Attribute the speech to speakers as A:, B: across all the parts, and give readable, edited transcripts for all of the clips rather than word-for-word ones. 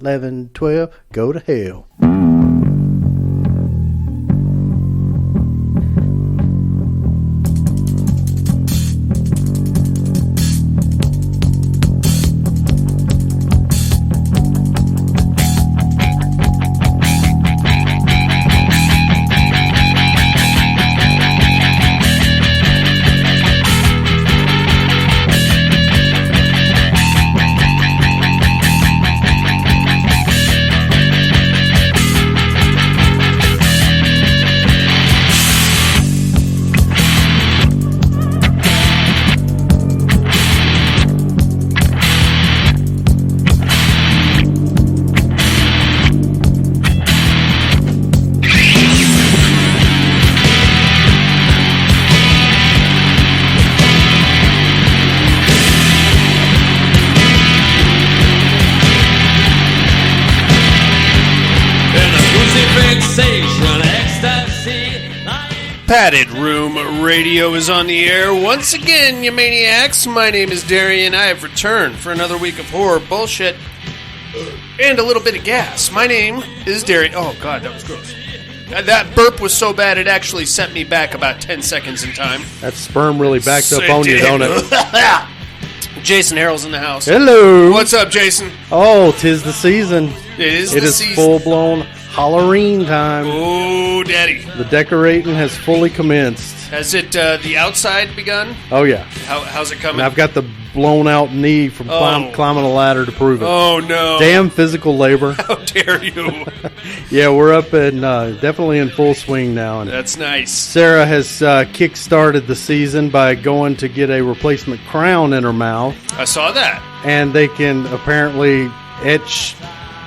A: 11, 12, go to hell.
B: Padded Room Radio is on the air once again, you maniacs. My name is Darian. I have returned for another week of horror bullshit and a little bit of gas. My name is Darian. Oh, God, that was gross. That burp was so bad it actually sent me back about 10 seconds in time.
A: That sperm really backed up on you, don't it?
B: Jason Harrell's in the house.
A: Hello.
B: What's up, Jason?
A: Oh, 'tis the season.
B: It is
A: full-blown Halloween time.
B: Oh, daddy.
A: The decorating has fully commenced.
B: Has it, the outside begun?
A: Oh, yeah.
B: How's it coming?
A: And I've got the blown-out knee from climbing a ladder to prove it.
B: Oh, no.
A: Damn physical labor.
B: How dare you?
A: Yeah, we're up and definitely in full swing now. And
B: that's nice.
A: Sarah has kick-started the season by going to get a replacement crown in her mouth.
B: I saw that.
A: And they can apparently etch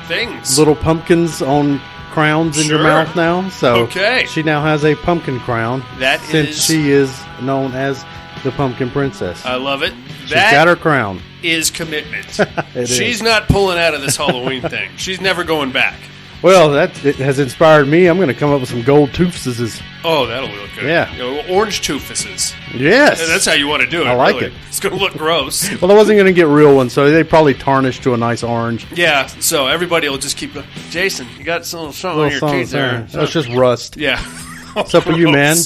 B: things,
A: little pumpkins on crowns in your mouth now. So she now has a pumpkin crown. Since she is known as the Pumpkin Princess.
B: I love it.
A: She's got her crown.
B: Is commitment. She's not pulling out of this Halloween thing. She's never going back.
A: Well, it has inspired me. I'm going to come up with some gold toofuses.
B: Oh, that'll look good.
A: Yeah.
B: Orange toofuses.
A: Yes.
B: That's how you want to do it.
A: I like it.
B: It's going to look gross.
A: Well, I wasn't going to get real ones, so they probably tarnish to a nice orange.
B: Yeah, so everybody will just keep going, Jason, you got something on your teeth there.
A: That's just rust.
B: Yeah.
A: What's up with you, man?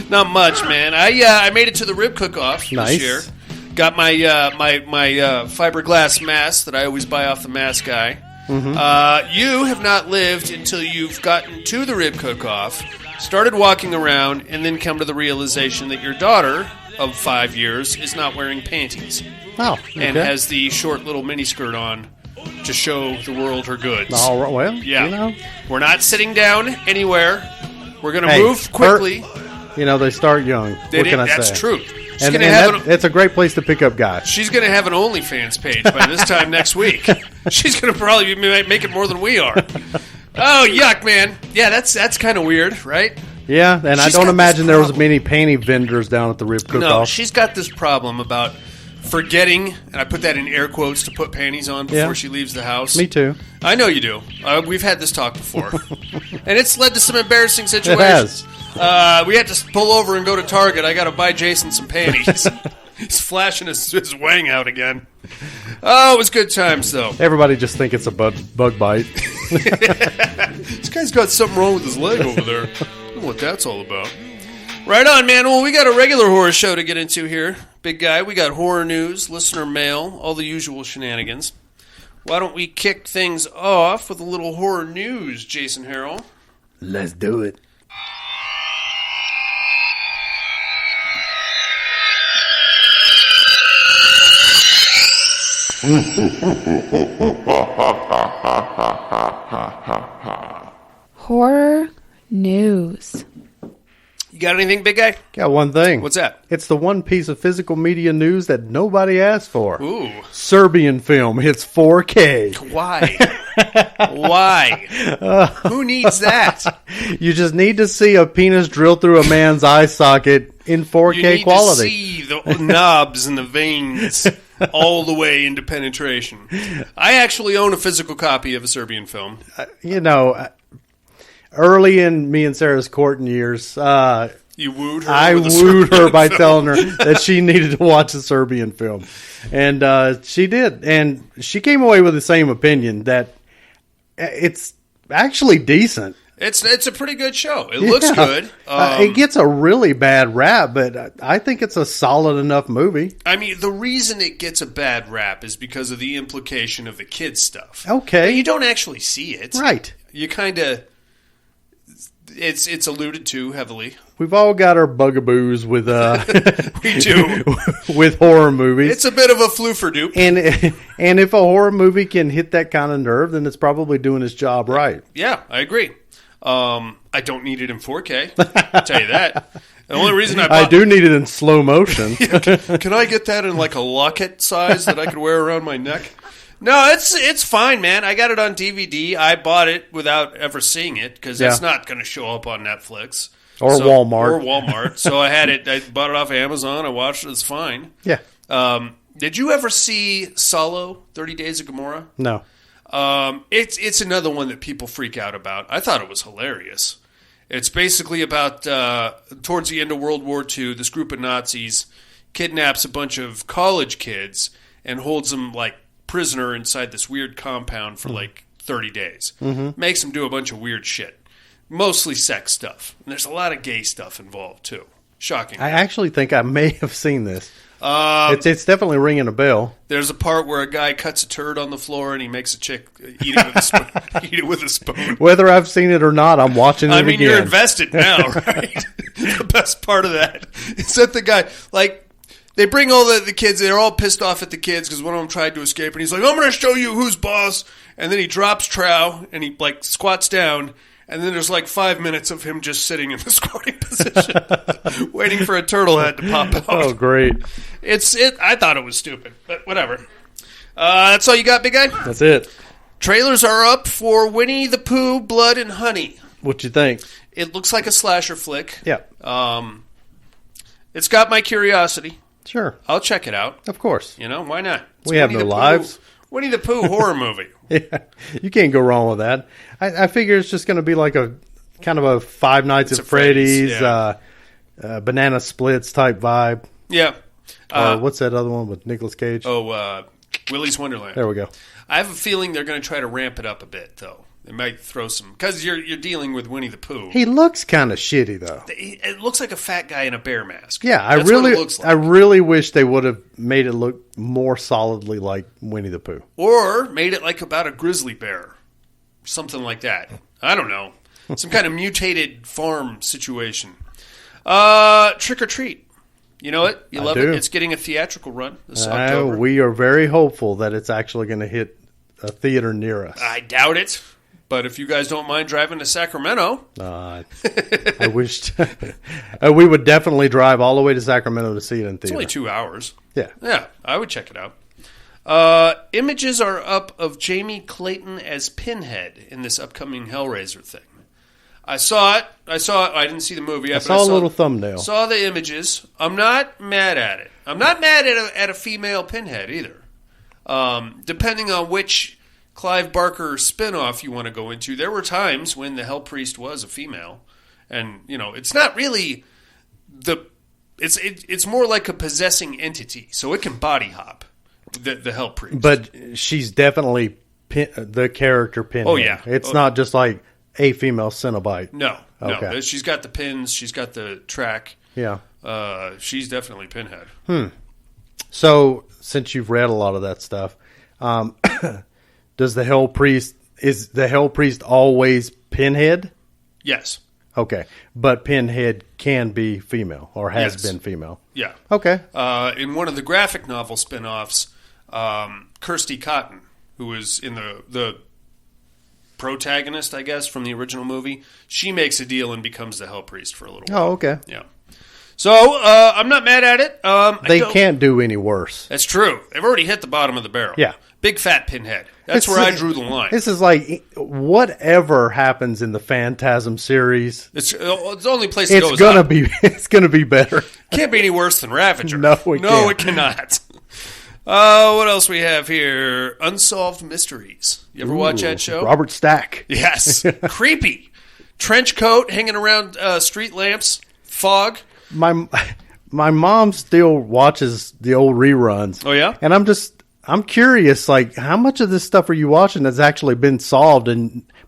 B: Not much, man. I made it to the rib cook-off this year. Got my fiberglass mask that I always buy off the mask guy.
A: Mm-hmm.
B: You have not lived until you've gotten to the rib cook-off, started walking around, and then come to the realization that your daughter of 5 years is not wearing panties.
A: Oh, okay.
B: And has the short little miniskirt on to show the world her goods.
A: All right, well,
B: yeah.
A: You know.
B: We're not sitting down anywhere. We're going to move quickly.
A: They start young. What can I say?
B: That's true.
A: It's a great place to pick up guys.
B: She's going to have an OnlyFans page by this time next week. She's going to probably make it more than we are. Oh, yuck, man. Yeah, that's kind of weird, right?
A: Yeah, and I don't imagine there was many panty vendors down at the rib cook-off.
B: No, she's got this problem about forgetting, and I put that in air quotes, to put panties on before she leaves the house.
A: Me too.
B: I know you do. We've had this talk before. And it's led to some embarrassing situations.
A: It has.
B: We had to pull over and go to Target. I got to buy Jason some panties. He's flashing his wang out again. Oh, it was good times, though.
A: Everybody just think it's a bug bite.
B: This guy's got something wrong with his leg over there. I don't know what that's all about. Right on, man. Well, we got a regular horror show to get into here. Big guy, we got horror news, listener mail, all the usual shenanigans. Why don't we kick things off with a little horror news, Jason Harrell?
A: Let's do it.
C: Horror news.
B: You got anything, big guy?
A: Got one thing.
B: What's that?
A: It's the one piece of physical media news that nobody asked for.
B: Ooh.
A: Serbian film hits 4K.
B: Why? Why? Who needs that?
A: You just need to see a penis drill through a man's eye socket in 4K quality.
B: You need to see the knobs and the veins all the way into penetration. I actually own a physical copy of a Serbian film.
A: Early in me and Sarah's courting years,
B: you wooed her.
A: I wooed her by telling her that she needed to watch a Serbian film, and she did. And she came away with the same opinion that it's actually decent.
B: It's a pretty good show. It looks good.
A: It gets a really bad rap, but I think it's a solid enough movie.
B: I mean, the reason it gets a bad rap is because of the implication of the kids stuff.
A: Okay.
B: But you don't actually see it.
A: Right.
B: You kind of... It's alluded to heavily.
A: We've all got our bugaboos with
B: we do
A: with horror movies.
B: It's a bit of a floofer-doop.
A: And if a horror movie can hit that kind of nerve, then it's probably doing its job right.
B: Yeah, I agree. I don't need it in 4K. I'll tell you that. The only reason I
A: do need it in slow motion.
B: Can I get that in like a locket size that I could wear around my neck? No, it's fine, man. I got it on DVD. I bought it without ever seeing it because it's not going to show up on Netflix
A: or Walmart.
B: So I had it. I bought it off of Amazon. I watched it. It's fine.
A: Yeah.
B: Did you ever see Solo, 30 Days of Gomorrah?
A: No.
B: It's another one that people freak out about. I thought it was hilarious. It's basically about towards the end of World War II, this group of Nazis kidnaps a bunch of college kids and holds them like prisoner inside this weird compound for like 30 days. Mm-hmm. Makes them do a bunch of weird shit. Mostly sex stuff. And there's a lot of gay stuff involved too. Shocking.
A: I actually think I may have seen this. It's definitely ringing a bell.
B: There's a part where a guy cuts a turd on the floor and he makes a chick eat it with a spoon. Eat it with a spoon.
A: Whether I've seen it or not, I'm watching it again.
B: I mean, you're invested now, right? The best part of that is that the guy, like, they bring all the kids. They're all pissed off at the kids because one of them tried to escape. And he's like, I'm going to show you who's boss. And then he drops trow and he, like, squats down. And then there's, like, 5 minutes of him just sitting in the squatting position waiting for a turtle head to pop out.
A: Oh, great.
B: I thought it was stupid, but whatever. That's all you got, big guy?
A: That's it.
B: Trailers are up for Winnie the Pooh, Blood and Honey.
A: What you think?
B: It looks like a slasher flick.
A: Yeah.
B: It's got my curiosity.
A: Sure.
B: I'll check it out.
A: Of course.
B: You know, why not? It's
A: we have no lives.
B: Winnie the Pooh horror movie.
A: Yeah. You can't go wrong with that. I figure it's just going to be like a kind of a Five Nights at Freddy's, Banana Splits type vibe.
B: Yeah.
A: What's that other one with Nicolas Cage?
B: Willy's Wonderland.
A: There we go.
B: I have a feeling they're going to try to ramp it up a bit, though. They might throw some... Because you're dealing with Winnie the Pooh.
A: He looks kind of shitty, though.
B: It looks like a fat guy in a bear mask.
A: Yeah,
B: That's what it looks like.
A: I really wish they would have made it look more solidly like Winnie the Pooh.
B: Or made it like about a grizzly bear. Something like that. I don't know. Some kind of mutated farm situation. Trick or Treat. You know it? You love it? It's getting a theatrical run this October.
A: We are very hopeful that it's actually going to hit a theater near us.
B: I doubt it. But if you guys don't mind driving to Sacramento.
A: I wished. We would definitely drive all the way to Sacramento to see it in theater.
B: It's only 2 hours.
A: Yeah.
B: Yeah, I would check it out. Images are up of Jamie Clayton as Pinhead in this upcoming Hellraiser thing. I saw it. I didn't see the movie.
A: I saw a little thumbnail.
B: Saw the images. I'm not mad at it. I'm not mad at a female Pinhead either. Depending on which Clive Barker spinoff you want to go into, there were times when the Hell Priest was a female, and you know it's not really it's more like a possessing entity, so it can body hop the Hell Priest.
A: But she's definitely the character Pinhead.
B: Oh yeah,
A: it's not just like a female Cenobite.
B: No,
A: okay.
B: No, she's got the pins, she's got the track.
A: Yeah,
B: she's definitely Pinhead.
A: So since you've read a lot of that stuff. Is the Hell Priest always Pinhead?
B: Yes.
A: Okay. But Pinhead can be female or has been female.
B: Yeah.
A: Okay.
B: In one of the graphic novel spinoffs, Kirsty Cotton, who was in the protagonist, I guess, from the original movie, she makes a deal and becomes the Hell Priest for a little while.
A: Oh, okay.
B: Yeah. So, I'm not mad at it.
A: They can't do any worse.
B: That's true. They've already hit the bottom of the barrel.
A: Yeah.
B: Big fat Pinhead. That's where I drew the line.
A: This is like whatever happens in the Phantasm series.
B: It's the only place it goes.
A: It's gonna be better.
B: Can't be any worse than Ravager.
A: No, it
B: cannot. What else we have here? Unsolved Mysteries. You ever watch that show?
A: Robert Stack.
B: Yes. Creepy. Trench coat hanging around street lamps. Fog.
A: My mom still watches the old reruns.
B: Oh, yeah?
A: And I'm just I'm curious, like, how much of this stuff are you watching that's actually been solved,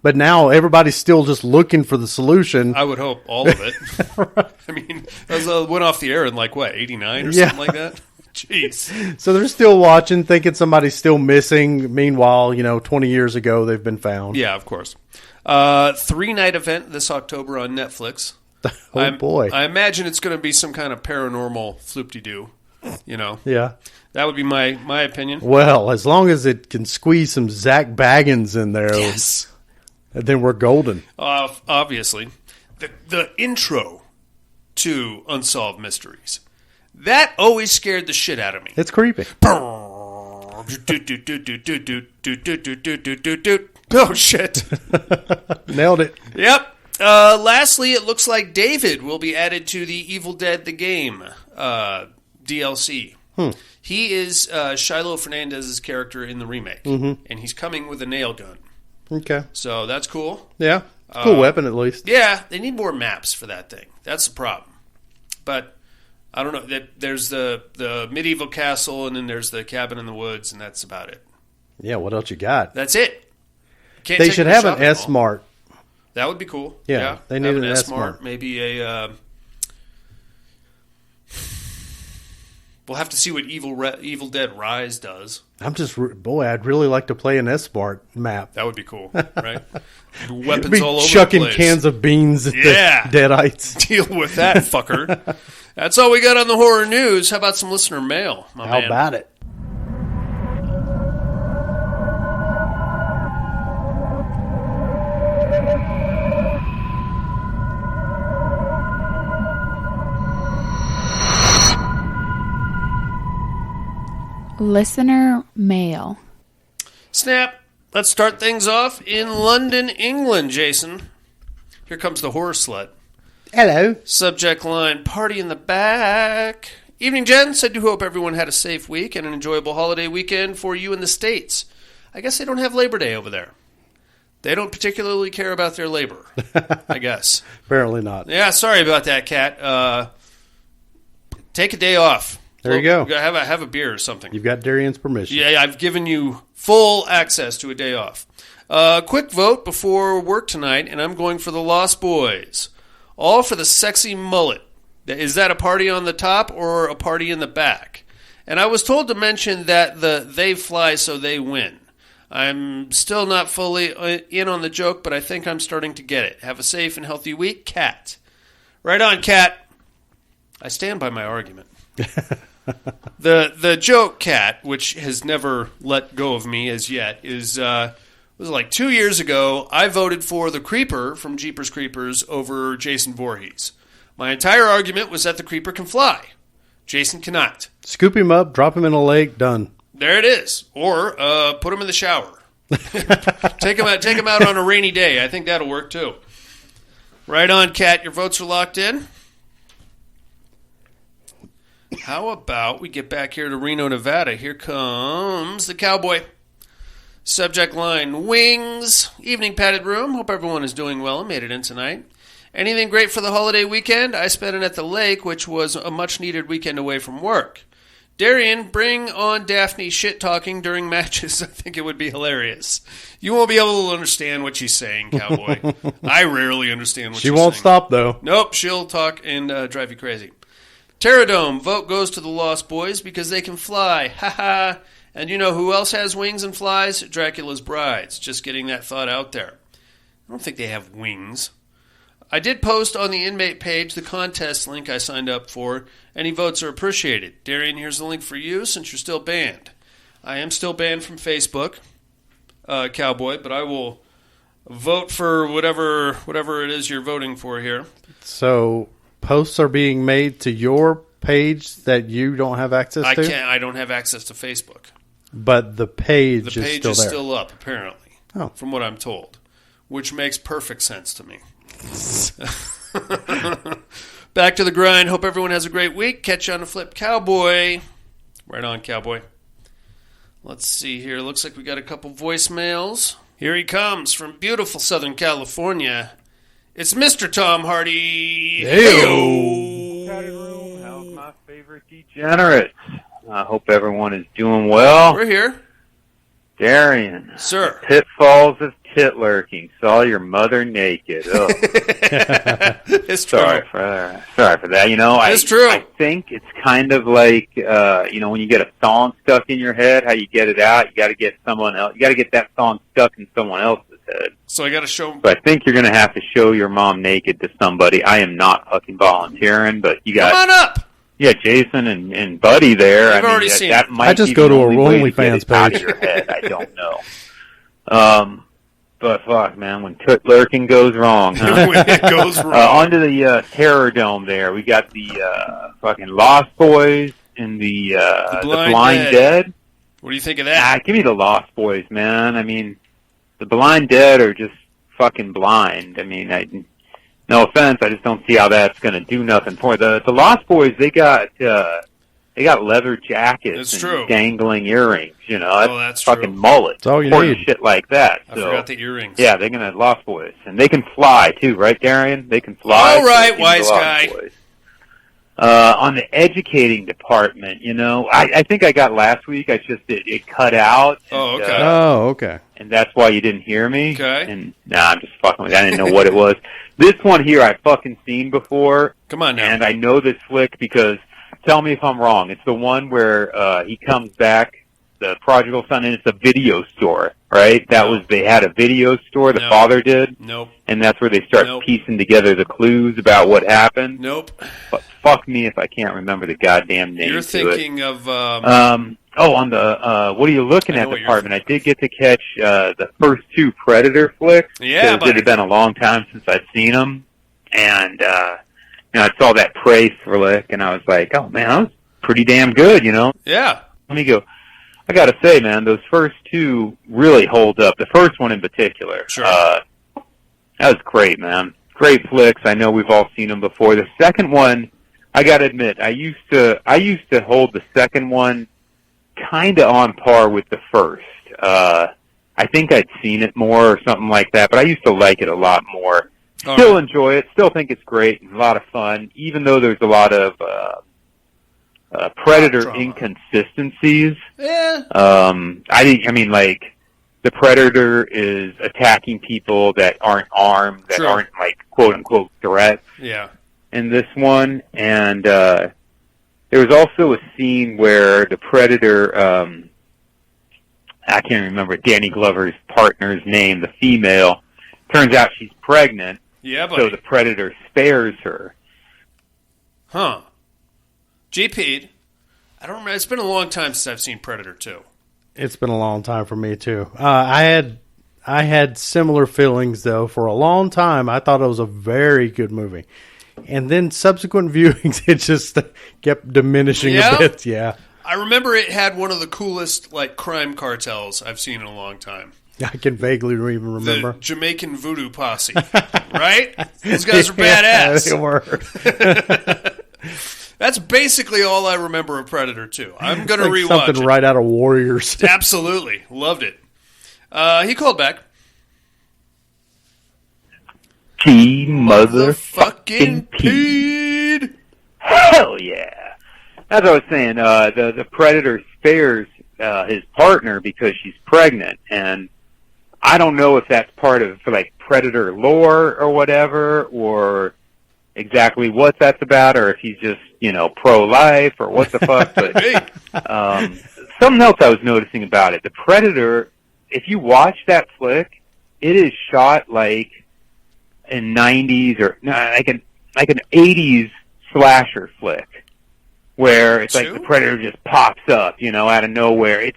A: but now everybody's still just looking for the solution?
B: I would hope all of it.
A: Right.
B: I mean, that went off the air in, like, what, 89 or
A: Yeah.
B: something like that? Jeez.
A: So they're still watching, thinking somebody's still missing. Meanwhile, 20 years ago, they've been found.
B: Yeah, of course. 3-night event this October on Netflix.
A: Boy.
B: I imagine it's going to be some kind of paranormal floop-de-doo,
A: Yeah.
B: That would be my opinion.
A: Well, as long as it can squeeze some Zach Baggins in there,
B: Yes.
A: then we're golden.
B: Obviously. The intro to Unsolved Mysteries. That always scared the shit out of me.
A: It's creepy.
B: Oh, shit.
A: Nailed it.
B: Yep. Lastly, it looks like David will be added to the Evil Dead the Game DLC. He is Shiloh Fernandez's character in the remake, and he's coming with a nail gun.
A: Okay.
B: So that's cool.
A: Yeah. Cool weapon, at least.
B: Yeah, they need more maps for that thing. That's the problem. But I don't know. There's the medieval castle, and then there's the cabin in the woods, and that's about it.
A: Yeah, what else you got?
B: That's it. Can't
A: They
B: take
A: should
B: me
A: have an
B: shopping mall.
A: S-Mart.
B: That would be cool.
A: Yeah, they need
B: have
A: an
B: S-Mart.
A: S-Mart.
B: Maybe a... we'll have to see what Evil Dead Rise does.
A: I'd really like to play an S-Mart map.
B: That would be cool, right? Weapons
A: Be
B: all over
A: chucking
B: the place.
A: cans of beans at the Deadites.
B: Deal with that, fucker. That's all we got on the horror news. How about some listener mail, my
A: How
B: man?
A: about it?
C: Listener mail.
B: Snap. Let's start things off in London, England, Jason. Here comes the horror slut.
A: Hello.
B: Subject line, party in the back. Evening, gents. I do hope everyone had a safe week and an enjoyable holiday weekend for you in the States. I guess they don't have Labor Day over there. They don't particularly care about their labor, I guess.
A: Apparently not.
B: Yeah, sorry about that, Kat. Take a day off.
A: There you go.
B: Have a beer or something.
A: You've got Darian's permission.
B: Yeah, I've given you full access to a day off. Quick vote before work tonight, and I'm going for the Lost Boys. All for the sexy mullet. Is that a party on the top or a party in the back? And I was told to mention that they fly so they win. I'm still not fully in on the joke, but I think I'm starting to get it. Have a safe and healthy week, Kat. Right on, Kat. I stand by my argument. The joke, Kat, which has never let go of me as yet, is was like 2 years ago. I voted for the Creeper from Jeepers Creepers over Jason Voorhees. My entire argument was that the Creeper can fly. Jason cannot.
A: Scoop him up, drop him in a lake, done.
B: There it is. Or put him in the shower. Take him out on a rainy day. I think that'll work too. Right on, Kat. Your votes are locked in. How about we get back here to Reno, Nevada? Here comes the cowboy. Subject line, wings. Evening, padded room. Hope everyone is doing well and made it in tonight. Anything great for the holiday weekend? I spent it at the lake, which was a much-needed weekend away from work. Darian, bring on Daphne shit-talking during matches. I think it would be hilarious. You won't be able to understand what she's saying, cowboy. I rarely understand what she's saying.
A: She won't stop, though.
B: Nope, she'll talk and drive you crazy. Pterodome, vote goes to the Lost Boys because they can fly. Ha ha. And you know who else has wings and flies? Dracula's brides. Just getting that thought out there. I don't think they have wings. I did post on the inmate page the contest link I signed up for. Any votes are appreciated. Darian, here's the link for you since you're still banned. I am still banned from Facebook, cowboy, but I will vote for whatever it is you're voting for here.
A: So posts are being made to your page that you don't have access to?
B: I don't have access to Facebook.
A: But the page is still
B: is
A: there.
B: still up, apparently, from what I'm told, which makes perfect sense to me. Back to the grind. Hope everyone has a great week. Catch you on the flip, cowboy. Right on, cowboy. Let's see here. Looks like we got a couple voicemails. Here he comes from beautiful Southern California. It's Mr. Tom Hardy.
A: Hey-o.
D: How's my favorite degenerate? I hope everyone is doing well.
B: We're here.
D: Darian.
B: Sir.
D: Pitfalls of tit lurking. Saw your mother naked. Oh.
B: It's true.
D: Sorry for that. You know,
B: It's true.
D: I think it's kind of like, you know, when you get a song stuck in your head, how you get it out, you got to get someone else. You got to get that song stuck in someone else's head.
B: So I got to show.
D: So I think you're going to have to show your mom naked to somebody. I am not fucking volunteering, but you got.
B: Come on up.
D: Yeah, Jason and Buddy there.
B: I've already seen
D: that
B: it.
D: might
A: I just
D: be
A: go
D: the
A: to a
D: only way to
A: OnlyFans
D: get it out
A: page.
D: of your head. I don't know. But fuck, man, when tit lurking goes wrong, huh?
B: When it goes wrong.
D: Onto the Terror Dome there. We got the fucking Lost Boys and the Blind Dead.
B: What do you think of that?
D: Give me the Lost Boys, man. I mean, the Blind Dead are just fucking blind. I mean, no offense, I just don't see how that's going to do nothing for the Lost Boys. They got leather jackets and
B: true.
D: dangling earrings. You know,
B: That's
D: fucking
B: true.
D: mullets.
A: That's all you
D: important
A: need.
D: shit like that.
B: I
D: So,
B: forgot the earrings.
D: yeah, they're going to Lost Boys, and they can fly too, right, Darian? They can fly.
B: All right,
D: give me the
B: wise
D: Lost
B: guy.
D: Boys. On the educating department, you know, I think I got last week. It cut out.
B: Oh,
D: and,
B: okay.
A: Oh, okay.
D: and that's why you didn't hear me.
B: Okay.
D: And I'm just fucking with you. I didn't know what it was. This one here I've fucking seen before,
B: Come on now.
D: and I know this flick because, tell me if I'm wrong, it's the one where he comes back, the prodigal son, and it's a video store, right? They had a video store, the
B: No.
D: father did,
B: Nope.
D: and that's where they start
B: Nope.
D: piecing together the clues about what happened.
B: Nope.
D: But fuck me if I can't remember the goddamn name
B: You're
D: to it.
B: thinking of...
D: On the what are you looking
B: I
D: at
B: know what you're
D: department? I did get to catch the first two Predator flicks.
B: Yeah,
D: because it had been a long time since I'd seen them, and you know, I saw that Prey flick, and I was like, oh man, that was pretty damn good, you know.
B: Yeah.
D: Let me go. I gotta say, man, those first two really hold up. The first one in particular,
B: Sure.
D: that was great, man. Great flicks. I know we've all seen them before. The second one, I gotta admit, I used to hold the second one kind of on par with the first. I think I'd seen it more or something like that, but I used to like it a lot more. Still enjoy it. Still think it's great and a lot of fun, even though there's a lot of Predator
B: Drama.
D: inconsistencies.
B: Yeah.
D: I mean, like, the Predator is attacking people that aren't armed, that
B: Sure.
D: aren't, like, quote-unquote threats
B: Yeah.
D: in this one. And there was also a scene where the Predator, I can't remember Danny Glover's partner's name, the female, turns out she's pregnant,
B: Yeah,
D: so
B: buddy.
D: the Predator spares her.
B: Huh. GP'd. I don't remember. It's been a long time since I've seen Predator 2.
A: It's been a long time for me too. I had similar feelings though. For a long time, I thought it was a very good movie, and then subsequent viewings, it just kept diminishing
B: Yeah?
A: a bit. Yeah,
B: I remember it had one of the coolest, like, crime cartels I've seen in a long time.
A: I can vaguely even remember.
B: The Jamaican Voodoo Posse. Right? Those guys are
A: Yeah,
B: badass.
A: they were.
B: That's basically all I remember of Predator 2. I'm going to
A: Like
B: rewatch
A: something
B: it.
A: right out of Warriors.
B: Absolutely. Loved it. He called back.
D: T
B: Motherfucking
D: motherfucking P.
B: Pete.
D: Hell yeah. As I was saying, the Predator spares his partner because she's pregnant, and I don't know if that's part of, like, Predator lore or whatever, or exactly what that's about, or if he's just, you know, pro-life or what the fuck, but
B: Hey.
D: something else I was noticing about it. The Predator, if you watch that flick, it is shot like in 90s or like an 80s slasher flick, where it's like the Predator just pops up, you know, out of nowhere.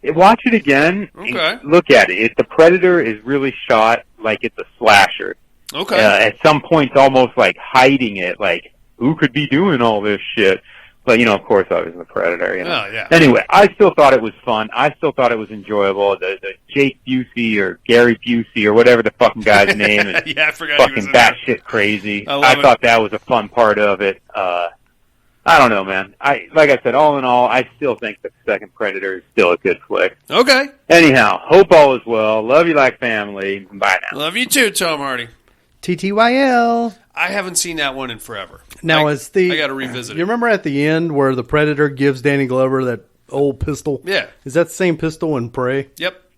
D: Watch it again.
B: Okay.
D: And look at it. The Predator is really shot like it's a slasher.
B: Okay.
D: At some points, almost like hiding it, like, who could be doing all this shit? But, you know, of course, I was the Predator, you know.
B: Oh, yeah.
D: Anyway, I still thought it was fun. I still thought it was enjoyable. The Jake Busey or Gary Busey or whatever the fucking guy's name is
B: Yeah, I forgot he was
D: fucking
B: in there.
D: batshit crazy.
B: I love
D: I
B: it.
D: thought that was a fun part of it. I don't know, man. Like I said, all in all, I still think the second Predator is still a good flick.
B: Okay.
D: Anyhow, hope all is well. Love you like family. Bye now.
B: Love you too, Tom Hardy.
A: TTYL.
B: I haven't seen that one in forever.
A: Now,
B: I
A: I
B: got to revisit
A: You
B: it.
A: remember at the end where the Predator gives Danny Glover that old pistol?
B: Yeah.
A: Is that the same pistol in Prey?
B: Yep.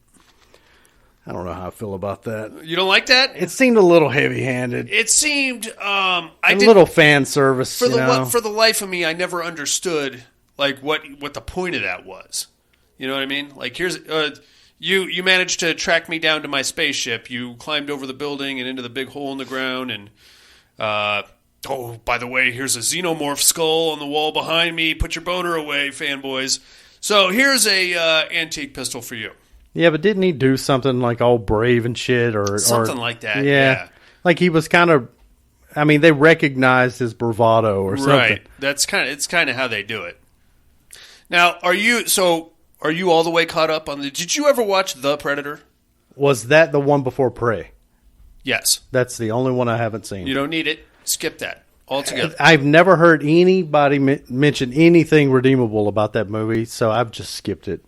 A: I don't know how I feel about that.
B: You don't like that?
A: It seemed a little heavy-handed.
B: It seemed
A: A little fan service,
B: for the life of me. I never understood like what the point of that was. You know what I mean? Like here's you managed to track me down to my spaceship. You climbed over the building and into the big hole in the ground. And oh, by the way, here's a xenomorph skull on the wall behind me. Put your boner away, fanboys. So here's a antique pistol for you.
A: Yeah, but didn't he do something like all brave and shit or
B: Something like that,
A: Yeah.
B: yeah.
A: Like he was kind of, I mean, they recognized his bravado or something.
B: Right. It's kind of how they do it. Now, are you all the way caught up on did you ever watch The Predator?
A: Was that the one before Prey?
B: Yes.
A: That's the only one I haven't seen.
B: You don't need it. Skip that altogether.
A: I've never heard anybody mention anything redeemable about that movie, so I've just skipped it.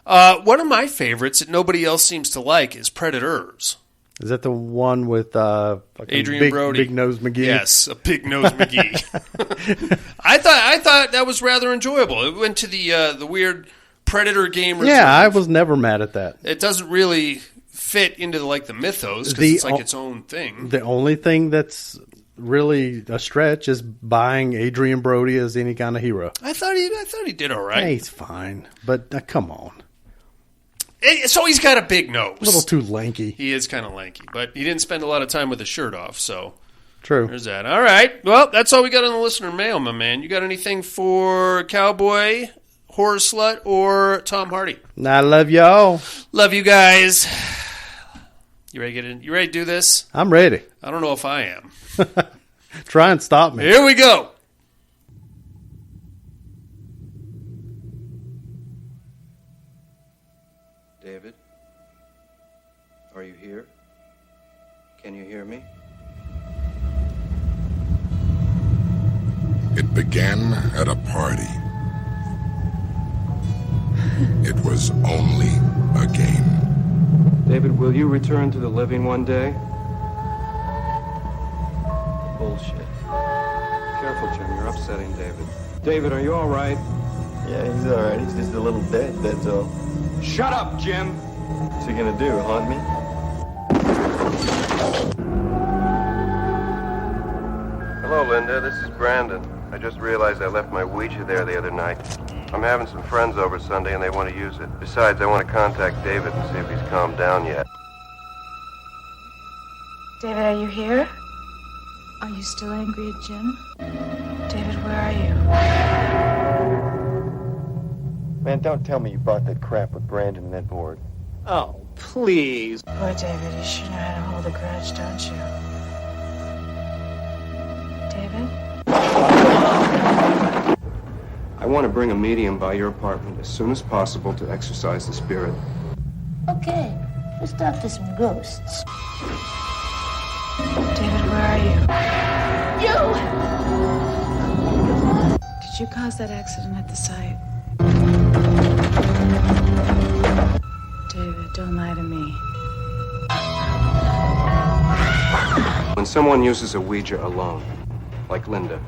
B: One of my favorites that nobody else seems to like is Predators.
A: Is that the one with
B: Adrian Brody?
A: Big Nose McGee?
B: Yes, a Big Nose McGee. I thought that was rather enjoyable. It went to the weird Predator game.
A: Yeah, I was never mad at that.
B: It doesn't really fit into like the mythos because it's like its own thing.
A: The only thing that's really a stretch is buying Adrian Brody as any kind of hero.
B: I thought he did all right.
A: Hey, he's fine, but come on.
B: So he's got a big nose.
A: A little too lanky.
B: He is kind of lanky, but he didn't spend a lot of time with his shirt off, so
A: True.
B: there's that. All right. Well, that's all we got on the listener mail, my man. You got anything for Cowboy, Horror Slut, or Tom Hardy?
A: I love y'all.
B: Love you guys. You ready to get in? You ready to do this?
A: I'm ready.
B: I don't know if I am.
A: Try and stop me.
B: Here we go.
E: David, are you here? Can you hear me?
F: It began at a party. It was only a game.
E: David, will you return to the living one day? Bullshit. Careful, Jim. You're upsetting David. David, are you all right?
G: Yeah, he's all right. He's just a little dead, that's all.
E: Shut up, Jim!
G: What's he gonna do, haunt me?
H: Hello, Linda. This is Brandon. I just realized I left my Ouija there the other night. I'm having some friends over Sunday and they want to use it. Besides, I want to contact David and see if he's calmed down yet.
C: David, are you here? Are you still angry at Jim? David, where are you?
G: Man, don't tell me you bought that crap with Brandon and that board.
E: Oh, please.
C: Boy, David, you sure know how to hold a grudge, don't you? David?
E: I want to bring a medium by your apartment as soon as possible to exorcise the spirit.
I: Okay, let's talk to some ghosts.
C: David, where are you?
I: You!
C: Did you cause that accident at the site? David, don't lie to me.
E: When someone uses a Ouija alone, like Linda,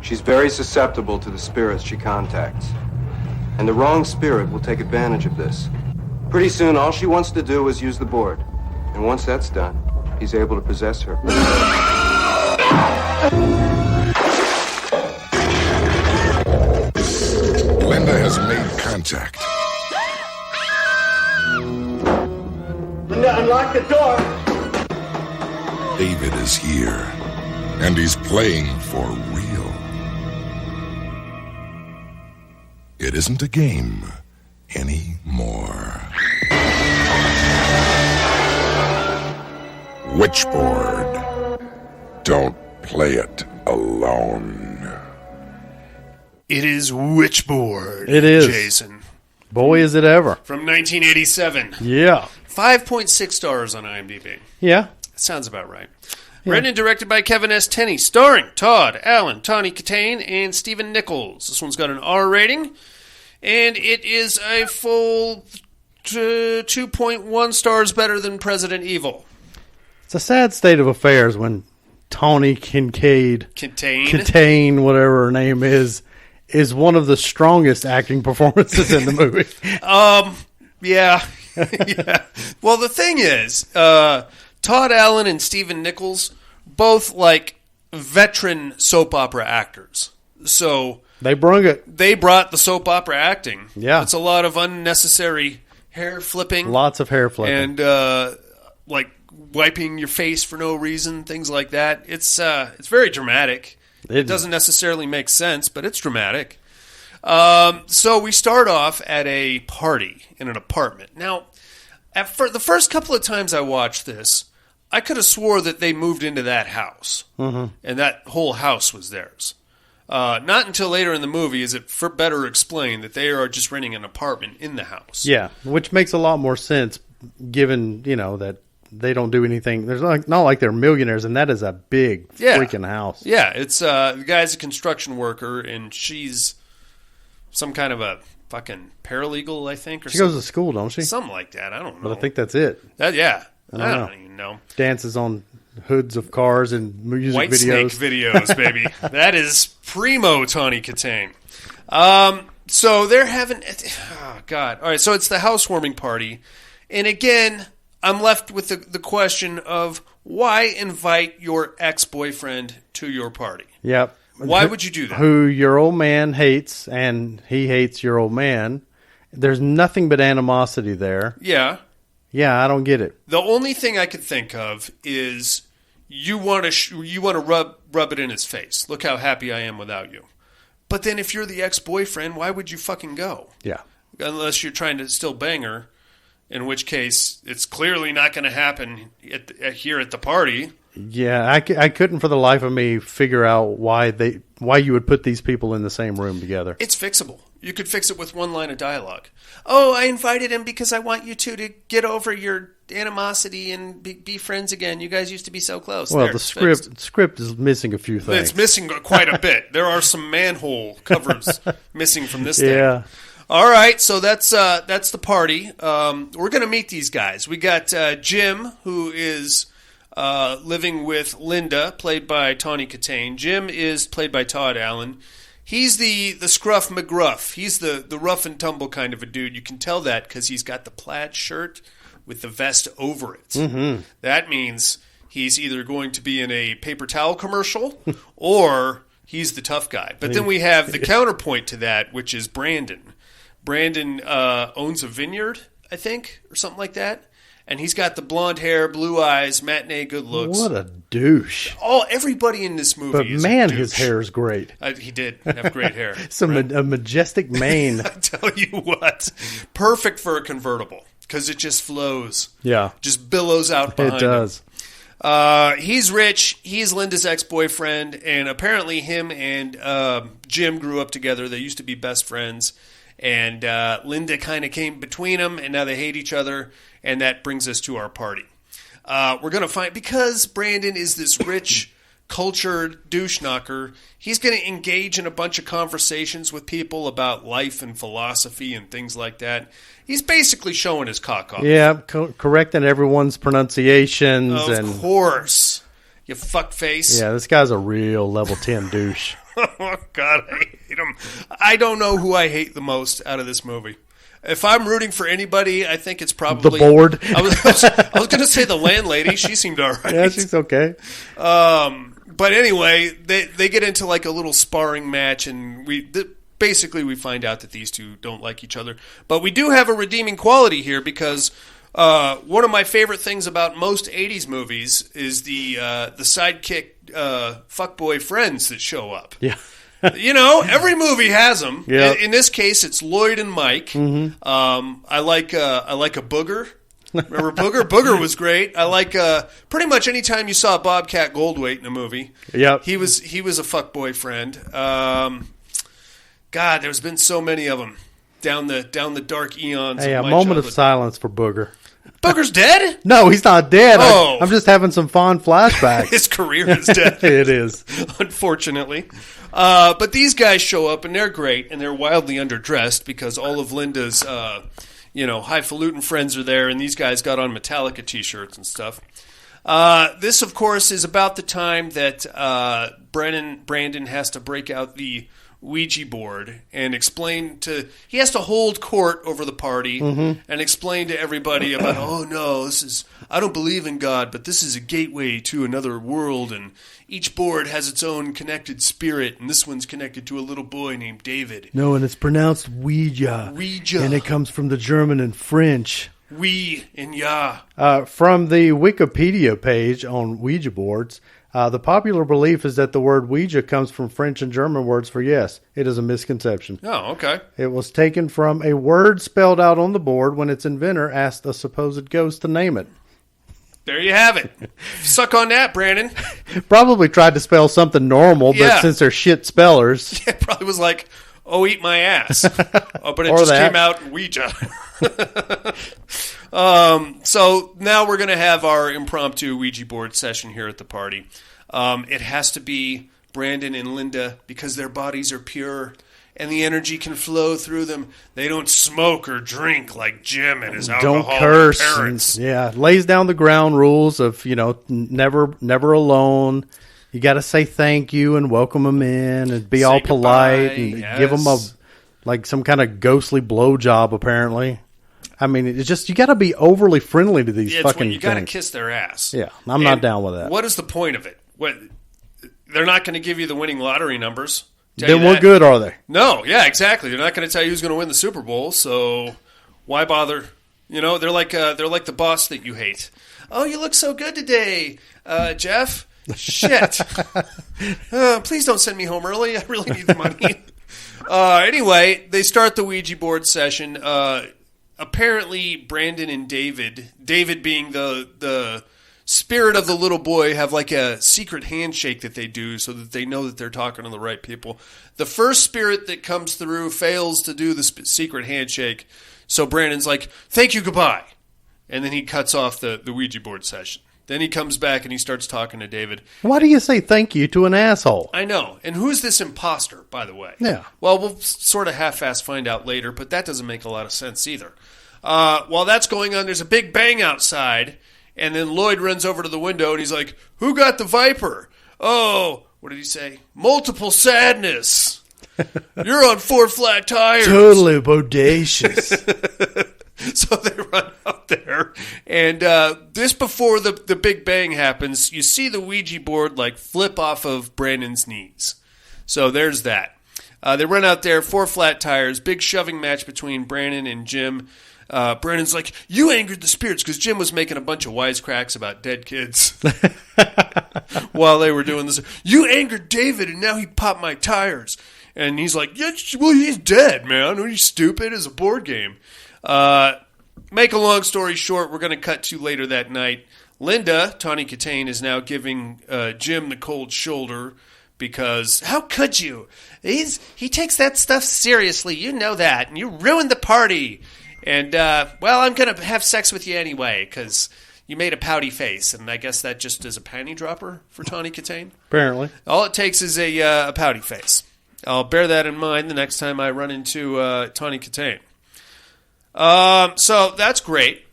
E: she's very susceptible to the spirits she contacts. And the wrong spirit will take advantage of this. Pretty soon, all she wants to do is use the board. And once that's done, he's able to possess her.
F: Linda has made contact.
G: Linda, unlock the door!
F: David is here, and he's playing for real. It isn't a game anymore. Witchboard. Don't play it alone.
B: It is Witchboard.
A: It is.
B: Jason.
A: Boy, is it ever.
B: From 1987.
A: Yeah.
B: 5.6 stars on IMDb.
A: Yeah.
B: That sounds about right. Written and directed by Kevin S. Tenney, starring Todd Allen, Tawny Katane, and Stephen Nichols. This one's got an R rating, and it is a full 2.1 stars better than President Evil.
A: It's a sad state of affairs when Tawny Kincaid,
B: Contain,
A: whatever her name is one of the strongest acting performances in the movie.
B: Yeah. Yeah. Well, the thing is, Todd Allen and Stephen Nichols, both like veteran soap opera actors. So
A: they brought it.
B: They brought the soap opera acting.
A: Yeah.
B: It's a lot of unnecessary hair flipping.
A: Lots of hair flipping.
B: And like wiping your face for no reason, things like that. It's very dramatic. It doesn't necessarily make sense, but it's dramatic. So we start off at a party in an apartment. Now, the first couple of times I watched this, I could have swore that they moved into that house, and that whole house was theirs. Not until later in the movie is it better explained that they are just renting an apartment in the house.
A: Yeah, which makes a lot more sense given, that they don't do anything. There's not like they're millionaires, and that is a big freaking house.
B: Yeah, it's the guy's a construction worker, and she's some kind of a fucking paralegal, I think. Or
A: she goes to school, don't she?
B: Something like that. I don't know.
A: But I think that's it.
B: I don't even know.
A: Dances on hoods of cars and music
B: White
A: videos.
B: Snake videos, baby. That is primo Tawny Katane. So they're having... Oh, God. All right, so it's the housewarming party. And again, I'm left with the question of why invite your ex-boyfriend to your party?
A: Yep.
B: Why would you do that?
A: Who your old man hates, and he hates your old man. There's nothing but animosity there.
B: Yeah.
A: Yeah, I don't get it.
B: The only thing I could think of is you want to rub it in his face. Look how happy I am without you. But then if you're the ex-boyfriend, why would you fucking go?
A: Yeah.
B: Unless you're trying to still bang her, in which case it's clearly not going to happen here at the party.
A: Yeah, I couldn't for the life of me figure out why you would put these people in the same room together.
B: It's fixable. You could fix it with one line of dialogue. Oh, I invited him because I want you two to get over your animosity and be friends again. You guys used to be so close.
A: Well, the script is missing a few things.
B: It's missing quite a bit. There are some manhole covers missing from this thing.
A: Yeah.
B: All right, so that's the party. We're going to meet these guys. We got Jim, who is living with Linda, played by Tawny Katane. Jim is played by Todd Allen. He's the scruff McGruff. He's the rough and tumble kind of a dude. You can tell that because he's got the plaid shirt with the vest over it. Mm-hmm. That means he's either going to be in a paper towel commercial or he's the tough guy. But then we have the counterpoint to that, which is Brandon. Brandon owns a vineyard, I think, or something like that. And he's got the blonde hair, blue eyes, matinee good looks.
A: What a douche.
B: Everybody in this movie
A: but
B: is
A: man,
B: a douche.
A: His hair is great.
B: He did have great hair.
A: A majestic mane.
B: I tell you what. Perfect for a convertible because it just flows.
A: Yeah.
B: Just billows out behind
A: it does.
B: He's rich. He's Linda's ex-boyfriend. And apparently him and Jim grew up together. They used to be best friends. And Linda kind of came between them, and now they hate each other, and that brings us to our party. We're going to find, because Brandon is this rich, cultured douche knocker, he's going to engage in a bunch of conversations with people about life and philosophy and things like that. He's basically showing his cock off.
A: Yeah, correcting everyone's pronunciations.
B: Of course. You fuckface.
A: Yeah, this guy's a real level 10 douche.
B: Oh, God, I hate him. I don't know who I hate the most out of this movie. If I'm rooting for anybody, I think it's probably...
A: The board.
B: I was going to say the landlady. She seemed all right.
A: Yeah, she's okay.
B: But anyway, they get into like a little sparring match, and basically we find out that these two don't like each other. But we do have a redeeming quality here because... one of my favorite things about most 80s movies is the sidekick fuckboy friends that show up.
A: Yeah.
B: Every movie has them.
A: Yep.
B: In this case, it's Lloyd and Mike. Mm-hmm. I like a Booger. Remember Booger? Booger was great. I like pretty much any time you saw Bobcat Goldthwait in a movie.
A: Yep.
B: He was a fuckboy friend. God, there's been so many of them down the dark eons.
A: Hey,
B: of
A: a
B: my
A: moment
B: childhood.
A: of silence for Booger.
B: Booger's dead?
A: No, he's not dead.
B: Oh.
A: I'm just having some fond flashbacks.
B: His career is dead.
A: It is.
B: Unfortunately. But these guys show up, and they're great, and they're wildly underdressed because all of Linda's, highfalutin friends are there, and these guys got on Metallica T-shirts and stuff. This, of course, is about the time that Brandon has to break out the Ouija board and he has to hold court over the party and explain to everybody about, oh no, I don't believe in God, but this is a gateway to another world, and each board has its own connected spirit, and this one's connected to a little boy named David.
A: No, and it's pronounced Ouija.
B: Ouija.
A: And it comes from the German and French.
B: We and ya.
A: From the Wikipedia page on Ouija boards, the popular belief is that the word Ouija comes from French and German words for yes. It is a misconception.
B: Oh, okay.
A: It was taken from a word spelled out on the board when its inventor asked a supposed ghost to name it.
B: There you have it. Suck on that, Brandon.
A: Probably tried to spell something normal, but since they're shit spellers.
B: Yeah, probably was like, oh, eat my ass. But it just came out Ouija. So now we're going to have our impromptu Ouija board session here at the party. It has to be Brandon and Linda because their bodies are pure and the energy can flow through them. They don't smoke or drink like Jim and his alcoholic
A: don't curse
B: parents.
A: Lays down the ground rules of, never alone. You got to say thank you and welcome them in and be all polite and give them some kind of ghostly blowjob, apparently. I mean, it's just, you got to be overly friendly to these fucking things.
B: You got to kiss their ass.
A: Yeah, I'm not down with that.
B: What is the point of it? They're not going to give you the winning lottery numbers.
A: Then what good are they?
B: No, yeah, exactly. They're not going to tell you who's going to win the Super Bowl, so why bother? They're like the boss that you hate. Oh, you look so good today, Jeff. Shit. Please don't send me home early. I really need the money. Anyway, they start the Ouija board session. Apparently, Brandon and David being the spirit of the little boy, have like a secret handshake that they do so that they know that they're talking to the right people. The first spirit that comes through fails to do the secret handshake, so Brandon's like, thank you, goodbye. And then he cuts off the Ouija board session. Then he comes back and he starts talking to David.
A: Why do you say thank you to an asshole?
B: I know. And who's this imposter, by the way?
A: Yeah.
B: Well, we'll sort of half-ass find out later, but that doesn't make a lot of sense either. While that's going on, there's a big bang outside, and then Lloyd runs over to the window and he's like, who got the Viper? Oh, what did he say? Multiple sadness. You're on 4 flat tires.
A: Totally bodacious.
B: So they run out there, and just before the big bang happens, you see the Ouija board like flip off of Brandon's knees. So there's that. They run out there, 4 flat tires, big shoving match between Brandon and Jim. Brandon's like, you angered the spirits, because Jim was making a bunch of wisecracks about dead kids while they were doing this. You angered David, and now he popped my tires. And he's like, yeah, well, he's dead, man. Are you stupid? It's a board game. Make a long story short, we're going to cut to later that night. Linda, Tawny Katane, is now giving Jim the cold shoulder because, how could you? He takes that stuff seriously. You know that. And you ruined the party. And, well, I'm going to have sex with you anyway because you made a pouty face. And I guess that just is a panty dropper for Tawny Katane.
A: Apparently.
B: All it takes is a pouty face. I'll bear that in mind the next time I run into Tawny Katane. So that's great.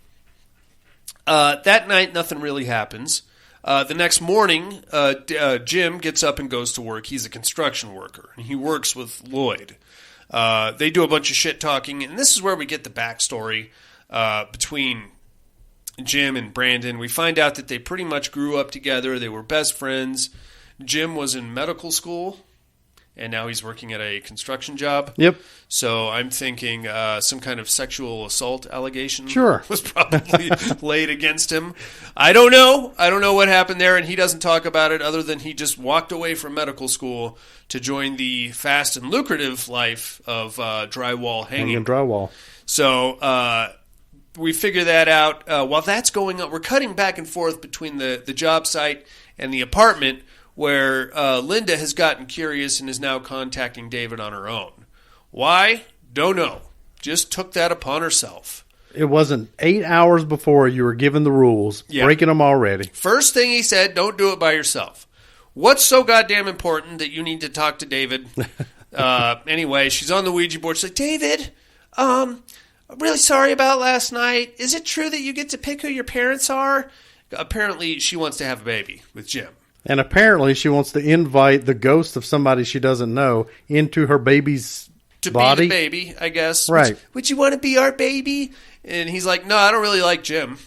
B: That night, nothing really happens. The next morning, Jim gets up and goes to work. He's a construction worker. He works with Lloyd. They do a bunch of shit talking, and this is where we get the backstory between Jim and Brandon. We find out that they pretty much grew up together. They were best friends. Jim was in medical school, and now he's working at a construction job.
A: Yep.
B: So I'm thinking some kind of sexual assault allegation
A: was
B: probably laid against him. I don't know. I don't know what happened there, and he doesn't talk about it other than he just walked away from medical school to join the fast and lucrative life of drywall hanging.
A: Drywall.
B: So we figure that out. While that's going on, we're cutting back and forth between the job site and the apartment, where Linda has gotten curious and is now contacting David on her own. Why? Don't know. Just took that upon herself.
A: It wasn't 8 hours before you were given the rules, breaking them already.
B: First thing he said, don't do it by yourself. What's so goddamn important that you need to talk to David? Anyway, she's on the Ouija board. She's like, David, I'm really sorry about last night. Is it true that you get to pick who your parents are? Apparently, she wants to have a baby with Jim.
A: And apparently she wants to invite the ghost of somebody she doesn't know into her baby's body.
B: Be the baby, I guess.
A: Right.
B: Would you want to be our baby? And he's like, no, I don't really like Jim.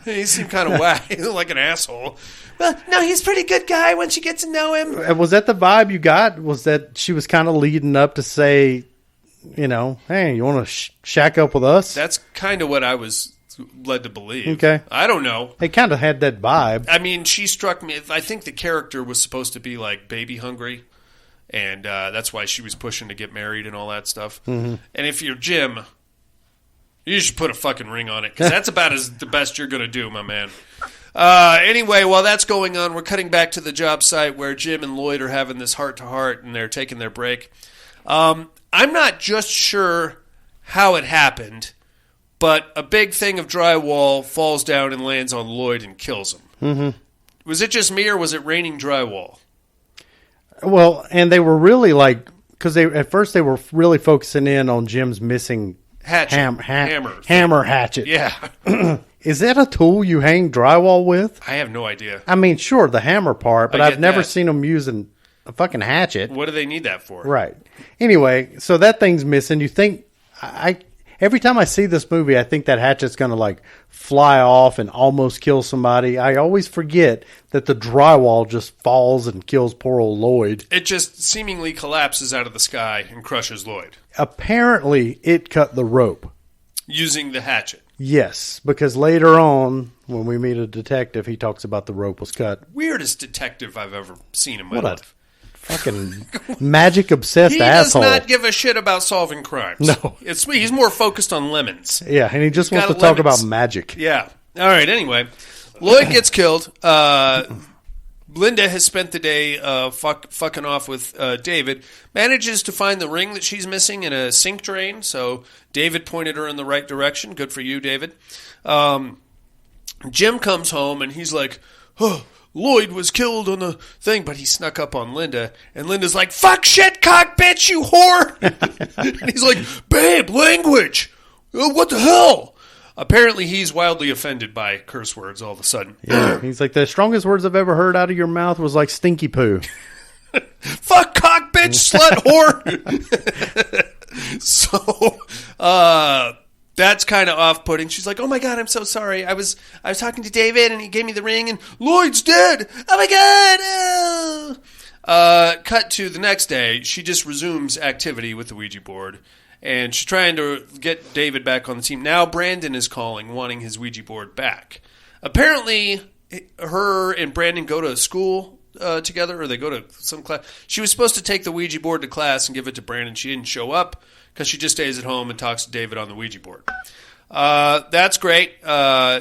B: He seemed kind of whack, like an asshole. Well, no, he's a pretty good guy once you get to know him.
A: Was that the vibe you got? Was that she was kind of leading up to say, you know, hey, you want to shack up with us?
B: That's kind of what I was led to believe.
A: Okay.
B: I don't know.
A: It kind of had that vibe.
B: I mean, she struck me. I think the character was supposed to be like baby hungry, and that's why she was pushing to get married and all that stuff. Mm-hmm. And if you're Jim, you should put a fucking ring on it, because that's about the best you're going to do, my man. Anyway, while that's going on, we're cutting back to the job site where Jim and Lloyd are having this heart-to-heart, and they're taking their break. I'm not just sure how it happened, but a big thing of drywall falls down and lands on Lloyd and kills him. Mm-hmm. Was it just me, or was it raining drywall?
A: Well, and they were really like, because at first they were really focusing in on Jim's missing hammer hatchet.
B: Yeah.
A: Is that a tool you hang drywall with?
B: I have no idea.
A: I mean, sure, the hammer part, but I've never seen them using a fucking hatchet.
B: What do they need that for?
A: Right. Anyway, so that thing's missing. You think every time I see this movie, I think that hatchet's going to like fly off and almost kill somebody. I always forget that the drywall just falls and kills poor old Lloyd.
B: It just seemingly collapses out of the sky and crushes Lloyd.
A: Apparently, it cut the rope.
B: Using the hatchet.
A: Yes, because later on, when we meet a detective, he talks about the rope was cut.
B: Weirdest detective I've ever seen in my life.
A: Fucking magic obsessed asshole.
B: He does not give a shit about solving crimes.
A: No.
B: He's more focused on lemons.
A: Yeah, and he just wants to talk about magic.
B: Yeah. All right, anyway. Lloyd gets killed. Linda has spent the day fucking off with David. Manages to find the ring that she's missing in a sink drain, so David pointed her in the right direction. Good for you, David. Jim comes home, and he's like, oh, Lloyd was killed on the thing, but he snuck up on Linda, and Linda's like, fuck, shit, cock, bitch, you whore! And he's like, babe, language! What the hell? Apparently, he's wildly offended by curse words all of a sudden.
A: Yeah, he's like, the strongest words I've ever heard out of your mouth was like stinky poo.
B: Fuck, cock, bitch, slut, whore! So, that's kind of off-putting. She's like, oh my God, I'm so sorry. I was talking to David, and he gave me the ring, and Lloyd's dead! Oh my God! Oh! Cut to the next day. She just resumes activity with the Ouija board. And she's trying to get David back on the team. Now Brandon is calling, wanting his Ouija board back. Apparently, her and Brandon go to school together, or they go to some class. She was supposed to take the Ouija board to class and give it to Brandon. She didn't show up because she just stays at home and talks to David on the Ouija board. That's great.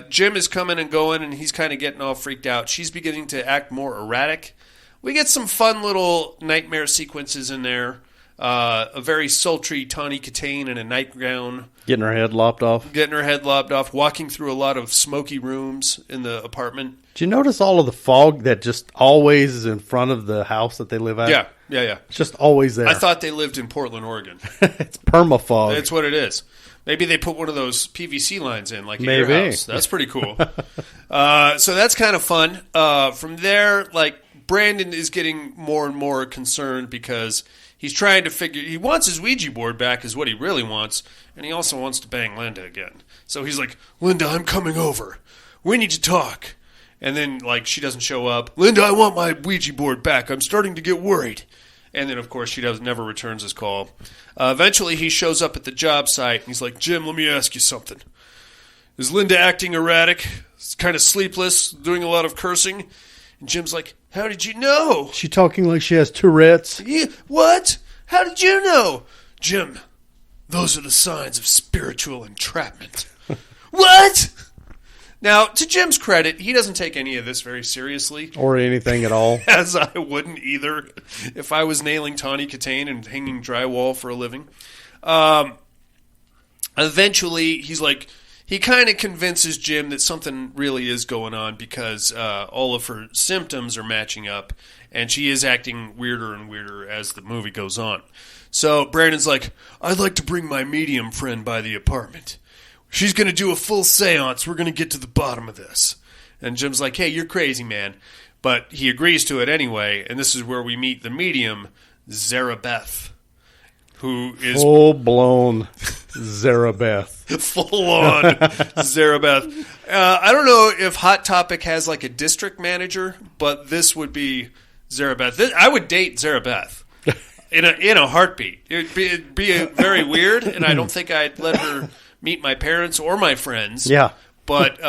B: Jim is coming and going, and he's kind of getting all freaked out. She's beginning to act more erratic. We get some fun little nightmare sequences in there. A very sultry Tawny Katane in a nightgown.
A: Getting her head lopped off. Walking through a lot of smoky rooms in the apartment. Do you notice all of the fog that just always is in front of the house that they live at?
B: Yeah.
A: It's just always there.
B: I thought they lived in Portland, Oregon.
A: It's permafog.
B: That's what it is. Maybe they put one of those PVC lines in, like at
A: Maybe.
B: your house. That's pretty cool. So that's kind of fun. From there, like, Brandon is getting more and more concerned because he's trying to he wants his Ouija board back is what he really wants, and he also wants to bang Linda again. So he's like, Linda, I'm coming over. We need to talk. And then, like, she doesn't show up. Linda, I want my Ouija board back. I'm starting to get worried. And then, of course, she never returns his call. Eventually, he shows up at the job site, and he's like, Jim, let me ask you something. Is Linda acting erratic? Kind of sleepless, doing a lot of cursing? And Jim's like, how did you know?
A: She talking like she has Tourette's.
B: Yeah, what? How did you know? Jim, those are the signs of spiritual entrapment. What? Now, to Jim's credit, he doesn't take any of this very seriously.
A: Or anything at all.
B: As I wouldn't either if I was nailing Tawny Katane and hanging drywall for a living. Eventually, he's like, he kind of convinces Jim that something really is going on because all of her symptoms are matching up, and she is acting weirder and weirder as the movie goes on. So Brandon's like, I'd like to bring my medium friend by the apartment. She's going to do a full seance. We're going to get to the bottom of this. And Jim's like, hey, you're crazy, man. But he agrees to it anyway, and this is where we meet the medium, Zarabeth, who is...
A: Full-blown Zarabeth.
B: Full-on Zarabeth. I don't know if Hot Topic has like a district manager, but this would be Zarabeth. I would date Zarabeth in a heartbeat. It'd be very weird, and I don't think I'd let her meet my parents or my friends.
A: Yeah.
B: But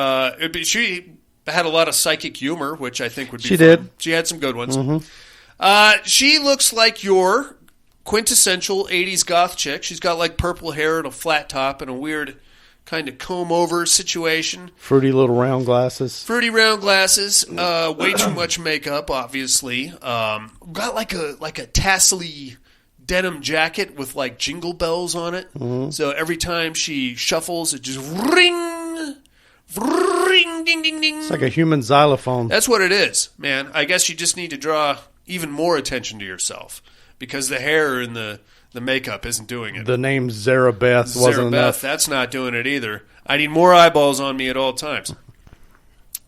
B: she had a lot of psychic humor, which I think would be
A: She
B: fun.
A: did.
B: She had some good ones.
A: Mm-hmm.
B: She looks like your quintessential 80s goth chick. She's got like purple hair and a flat top and a weird kind of comb-over situation.
A: Fruity little round glasses.
B: Fruity round glasses. Way too much makeup, obviously. Got like a tassely denim jacket with like jingle bells on it.
A: Mm-hmm.
B: So every time she shuffles, it just ring, ring, ding, ding, ding.
A: It's like a human xylophone.
B: That's what it is, man. I guess you just need to draw even more attention to yourself because the hair and the makeup isn't doing it.
A: The name Zarabeth wasn't enough.
B: That's not doing it either. I need more eyeballs on me at all times.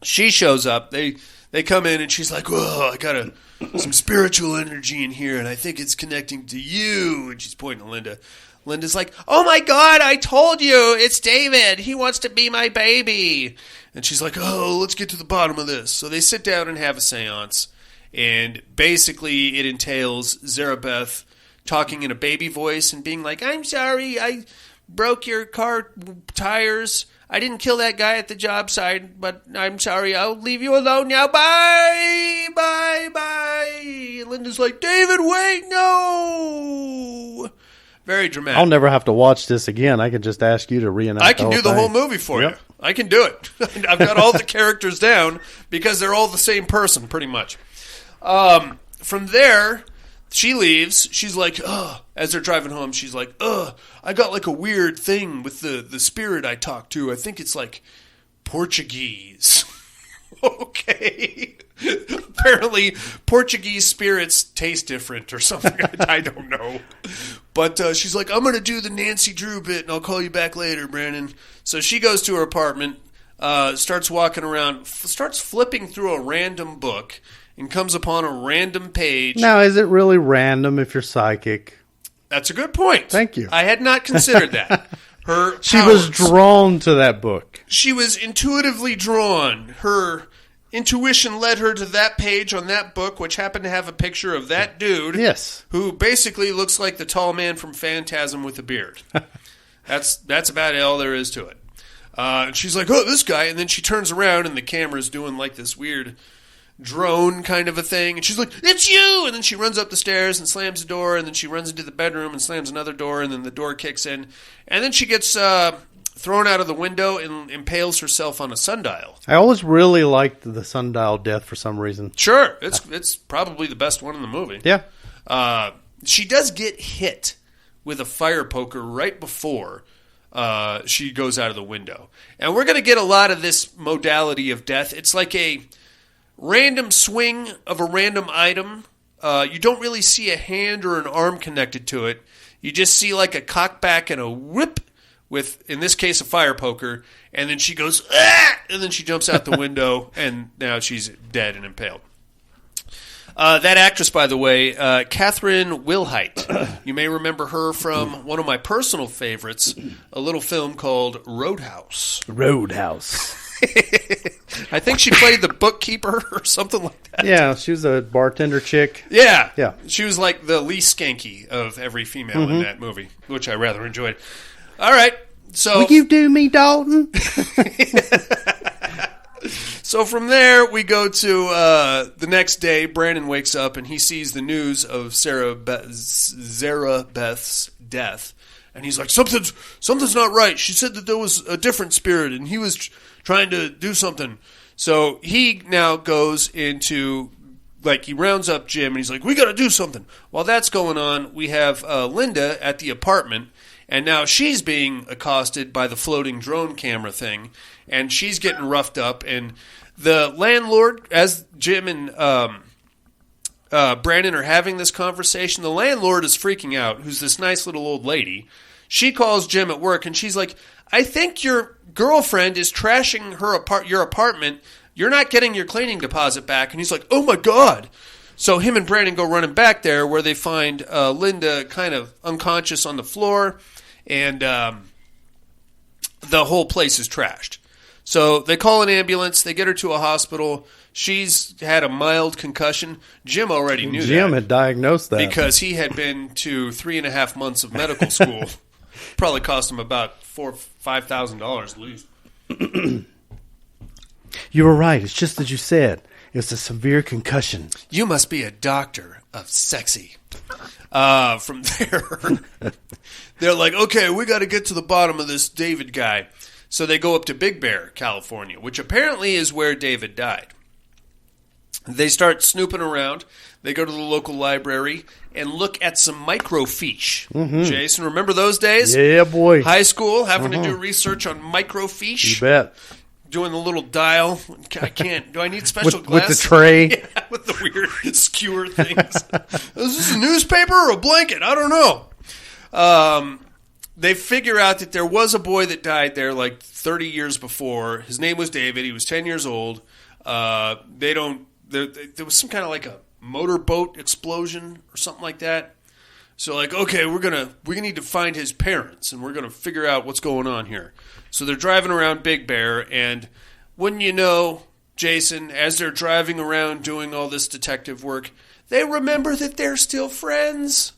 B: She shows up. They come in and she's like, "Whoa, I got some spiritual energy in here, and I think it's connecting to you." And she's pointing to Linda. Linda's like, "Oh my God, I told you, it's David. He wants to be my baby." And she's like, "Oh, let's get to the bottom of this." So they sit down and have a seance. And basically it entails Zarabeth talking in a baby voice and being like, "I'm sorry, I broke your car tires. I didn't kill that guy at the job site, but I'm sorry. I'll leave you alone now. Bye, bye, bye." And Linda's like, "David, wait, no." Very dramatic.
A: I'll never have to watch this again. I can just ask you to reenact
B: I can do the whole
A: thing.
B: movie for you. I can do it. I've got all the characters down because they're all the same person, pretty much. From there, she leaves. She's like, "Ugh." As they're driving home, she's like, "Ugh, I got like a weird thing with the spirit I talked to. I think it's like Portuguese." Okay. Apparently, Portuguese spirits taste different or something. I don't know. But she's like, "I'm going to do the Nancy Drew bit, and I'll call you back later, Brandon." So she goes to her apartment, starts walking around, starts flipping through a random book, and comes upon a random page.
A: Now, is it really random if you're psychic?
B: That's a good point.
A: Thank you.
B: I had not considered that.
A: She was drawn to that book.
B: She was intuitively drawn. Her intuition led her to that page on that book, which happened to have a picture of that dude.
A: Yes.
B: Who basically looks like the tall man from Phantasm with a beard. That's about all there is to it. And she's like, "Oh, this guy." And then she turns around and the camera's doing like this weird drone kind of a thing. And she's like, "It's you!" And then she runs up the stairs and slams the door. And then she runs into the bedroom and slams another door. And then the door kicks in. And then she gets thrown out of the window and impales herself on a sundial.
A: I always really liked the sundial death for some reason.
B: Sure. It's probably the best one in the movie.
A: Yeah.
B: She does get hit with a fire poker right before she goes out of the window. And we're going to get a lot of this modality of death. It's like a random swing of a random item. You don't really see a hand or an arm connected to it. You just see like a cockback and a whip with, in this case, a fire poker. And then she goes, "Ah!" And then she jumps out the window, and now she's dead and impaled. That actress, by the way, Catherine Wilhite. You may remember her from one of my personal favorites, a little film called Roadhouse.
A: Roadhouse.
B: I think she played the bookkeeper or something like that.
A: Yeah, she was a bartender chick.
B: Yeah.
A: Yeah.
B: She was like the least skanky of every female in that movie, which I rather enjoyed. All right. So
A: Will you do me, Dalton?
B: So from there, we go to the next day. Brandon wakes up and he sees the news of Zarabeth's death. And he's like, something's not right. She said that there was a different spirit and he was trying to do something. So he now goes into, like, he rounds up Jim and he's like, "We got to do something." While that's going on, we have Linda at the apartment. And now she's being accosted by the floating drone camera thing. And she's getting roughed up. And the landlord, as Jim and Brandon are having this conversation, the landlord is freaking out, who's this nice little old lady. She calls Jim at work, and she's like, "I think your girlfriend is trashing your apartment you're not getting your cleaning deposit back. And he's like, oh, my God. So him and Brandon go running back there where they find Linda kind of unconscious on the floor, and the whole place is trashed. So they call an ambulance. They get her to a hospital. She's had a mild concussion. Jim already knew that.
A: Jim had diagnosed that.
B: Because he had been to 3.5 months of medical school. Probably cost him about $5,000 at least.
A: You were right. It's just as you said. It's a severe concussion.
B: You must be a doctor of sexy. From there, they're like, okay, we got to get to the bottom of this David guy. So they go up to Big Bear, California, which apparently is where David died. They start snooping around. They go to the local library and look at some microfiche. Mm-hmm. Jason, remember those days?
A: Yeah, boy.
B: High school, having to do research on microfiche.
A: You bet.
B: Doing the little dial. I can't. Do I need special glasses?
A: With the tray?
B: Yeah, with the weird skewer things. Is this a newspaper or a blanket? I don't know. They figure out that there was a boy that died there like 30 years before. His name was David. He was 10 years old. There was some kind of like a motorboat explosion or something like that. So like, okay, we need to find his parents, and we're gonna figure out what's going on here. So they're driving around Big Bear, and wouldn't you know, Jason, as they're driving around doing all this detective work, they remember that they're still friends.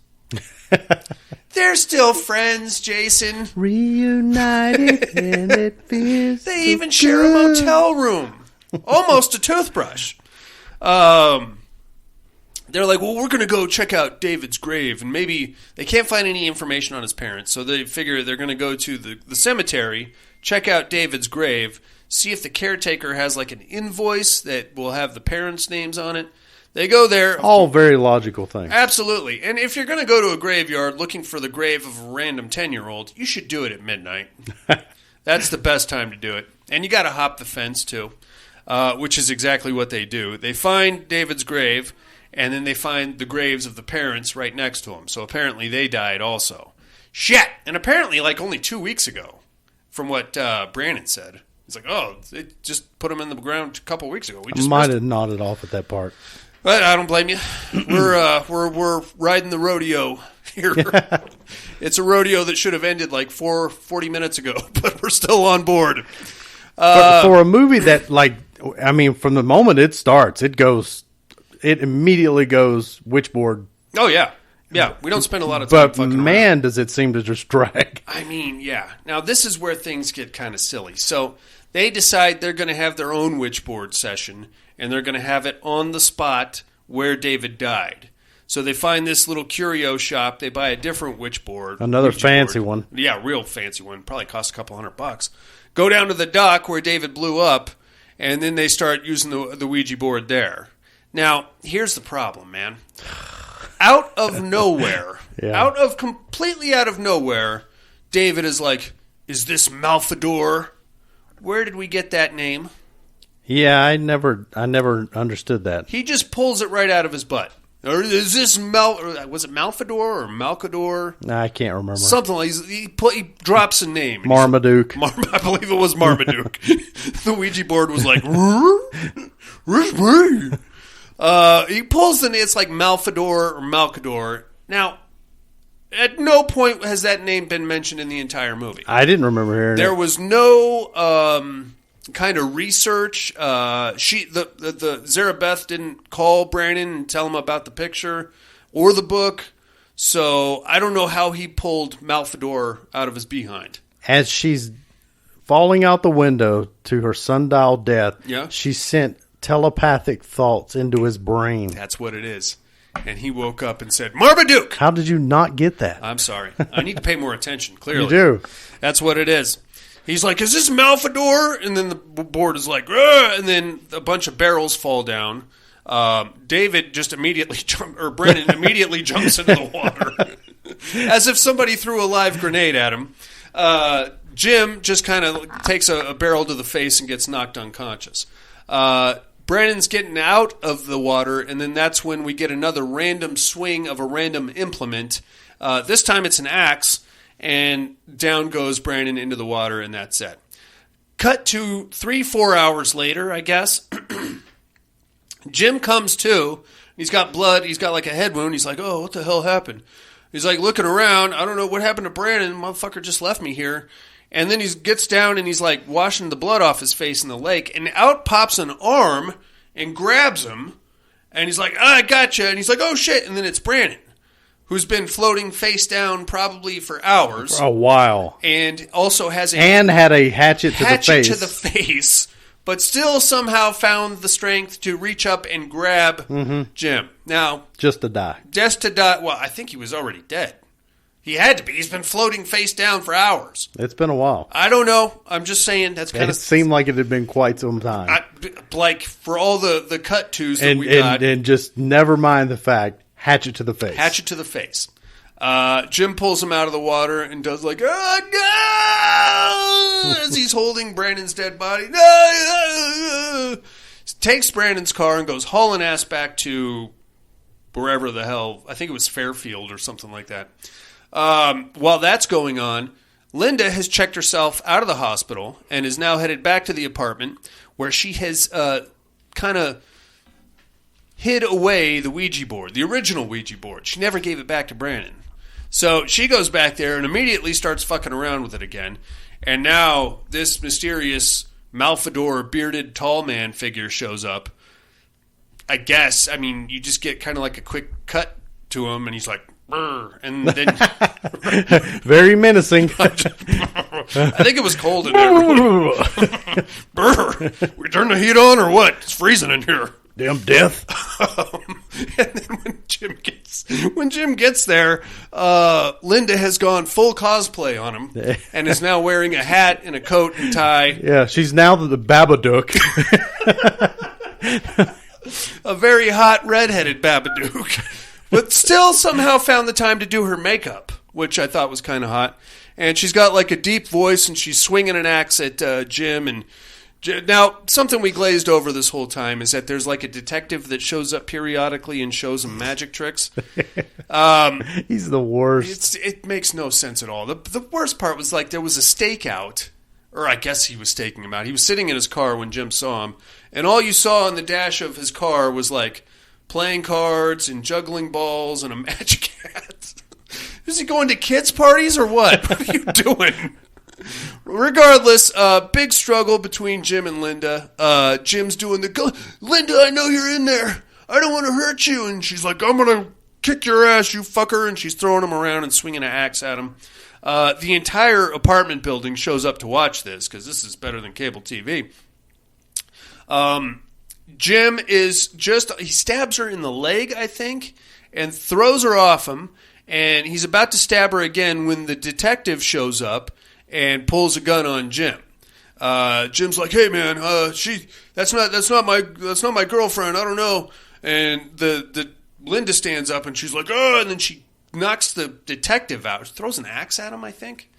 B: They're still friends, Jason.
A: Reunited and it feels
B: They even share a motel room. Almost a toothbrush. They're like, well, we're going to go check out David's grave. And maybe they can't find any information on his parents. So they figure they're going to go to the cemetery, check out David's grave, see if the caretaker has like an invoice that will have the parents' names on it. They go there.
A: All very logical things.
B: Absolutely. And if you're going to go to a graveyard looking for the grave of a random 10-year-old, you should do it at midnight. That's the best time to do it. And you got to hop the fence, too, which is exactly what they do. They find David's grave, and then they find the graves of the parents right next to him. So apparently they died also. Shit! And apparently like only 2 weeks ago, from what Brandon said. He's like, oh, they just put them in the ground a couple weeks ago. We just
A: might have nodded off at that part.
B: But I don't blame you. We're riding the rodeo here. It's a rodeo that should have ended like 40 minutes ago, but we're still on board.
A: For a movie that, like, I mean, from the moment it starts, it immediately goes Witchboard.
B: Oh, yeah. Yeah, we don't spend a lot of time fucking around. But
A: man, does it seem to just drag.
B: I mean, yeah. Now, this is where things get kind of silly. So they decide they're going to have their own Witchboard session, and they're going to have it on the spot where David died. So they find this little curio shop. They buy a different Witchboard.
A: Another fancy one.
B: Yeah, real fancy one. Probably costs a couple $100. Go down to the dock where David blew up, and then they start using the Ouija board there. Now, here's the problem, man. Out of nowhere, completely out of nowhere, David is like, is this Malfador? Where did we get that name?
A: Yeah, I never understood that.
B: He just pulls it right out of his butt. Or is this was it Malfador or Malcador?
A: Nah, I can't remember.
B: Something like he drops a name.
A: Marmaduke.
B: I believe it was Marmaduke. The Ouija board was like, he pulls the name. It's like Malfador or Malcador. Now, at no point has that name been mentioned in the entire movie.
A: I didn't remember hearing
B: There was no kind of research. The Zarabeth didn't call Brandon and tell him about the picture or the book. So I don't know how he pulled Malfador out of his behind.
A: As she's falling out the window to her sundial death, she sent telepathic thoughts into his brain.
B: That's what it is. And he woke up and said, Marmaduke!
A: How did you not get that?
B: I'm sorry. I need to pay more attention, clearly.
A: You do.
B: That's what it is. He's like, is this Malfador? And then the board is like, and then a bunch of barrels fall down. David just immediately Brennan immediately jumps into the water. As if somebody threw a live grenade at him. Jim just kind of takes a barrel to the face and gets knocked unconscious. Brandon's getting out of the water, and then that's when we get another random swing of a random implement. This time it's an axe, and down goes Brandon into the water, and that's it. Cut to 3-4 hours later, I guess. Jim comes to. He's got blood. He's got like a head wound. He's like, oh, what the hell happened? He's like looking around. I don't know what happened to Brandon. Motherfucker just left me here. And then he gets down and he's like washing the blood off his face in the lake. And out pops an arm and grabs him. And he's like, I gotcha. And he's like, oh shit. And then it's Brandon, who's been floating face down probably for hours.
A: For a while.
B: And also has
A: had a hatchet to the
B: face. But still somehow found the strength to reach up and grab Jim. Now,
A: just to die.
B: Well, I think he was already dead. He had to be. He's been floating face down for hours.
A: It's been a while.
B: I don't know. I'm just saying that's kind of...
A: It seemed like it had been quite some time.
B: Like, for all the cut-tos that we got...
A: And just never mind the fact, hatchet to the face.
B: Hatchet to the face. Jim pulls him out of the water and does like, oh, no! As he's holding Brandon's dead body. No! Takes Brandon's car and goes hauling ass back to wherever the hell, I think it was Fairfield or something like that. While that's going on, Linda has checked herself out of the hospital and is now headed back to the apartment where she has kind of hid away the Ouija board, the original Ouija board. She never gave it back to Brandon. So she goes back there and immediately starts fucking around with it again. And now this mysterious Malfador bearded tall man figure shows up. I guess, I mean, you just get kind of like a quick cut to him and he's like, brr, and then...
A: Very menacing.
B: I think it was cold in there. Brr, we turn the heat on or what? It's freezing in here.
A: Damn death.
B: And then when Jim gets there, Linda has gone full cosplay on him and is now wearing a hat and a coat and tie.
A: Yeah, she's now the Babadook.
B: A very hot redheaded Babadook. But still somehow found the time to do her makeup, which I thought was kind of hot. And she's got like a deep voice and she's swinging an axe at Jim. And now, something we glazed over this whole time is that there's like a detective that shows up periodically and shows him magic tricks.
A: He's the worst.
B: It makes no sense at all. The worst part was like there was a stakeout, or I guess he was staking him out. He was sitting in his car when Jim saw him, and all you saw on the dash of his car was like playing cards and juggling balls and a magic hat. Is he going to kids' parties or what? What are you doing? Regardless, big struggle between Jim and Linda. Jim's doing Linda, I know you're in there. I don't want to hurt you. And she's like, I'm going to kick your ass, you fucker. And she's throwing him around and swinging an axe at him. The entire apartment building shows up to watch this because this is better than cable TV. Jim is he stabs her in the leg, I think, and throws her off him. And he's about to stab her again when the detective shows up and pulls a gun on Jim. Jim's like, "Hey man, that's not my girlfriend. I don't know." And the Linda stands up and she's like, "Oh!" And then she knocks the detective out. Throws an axe at him, I think.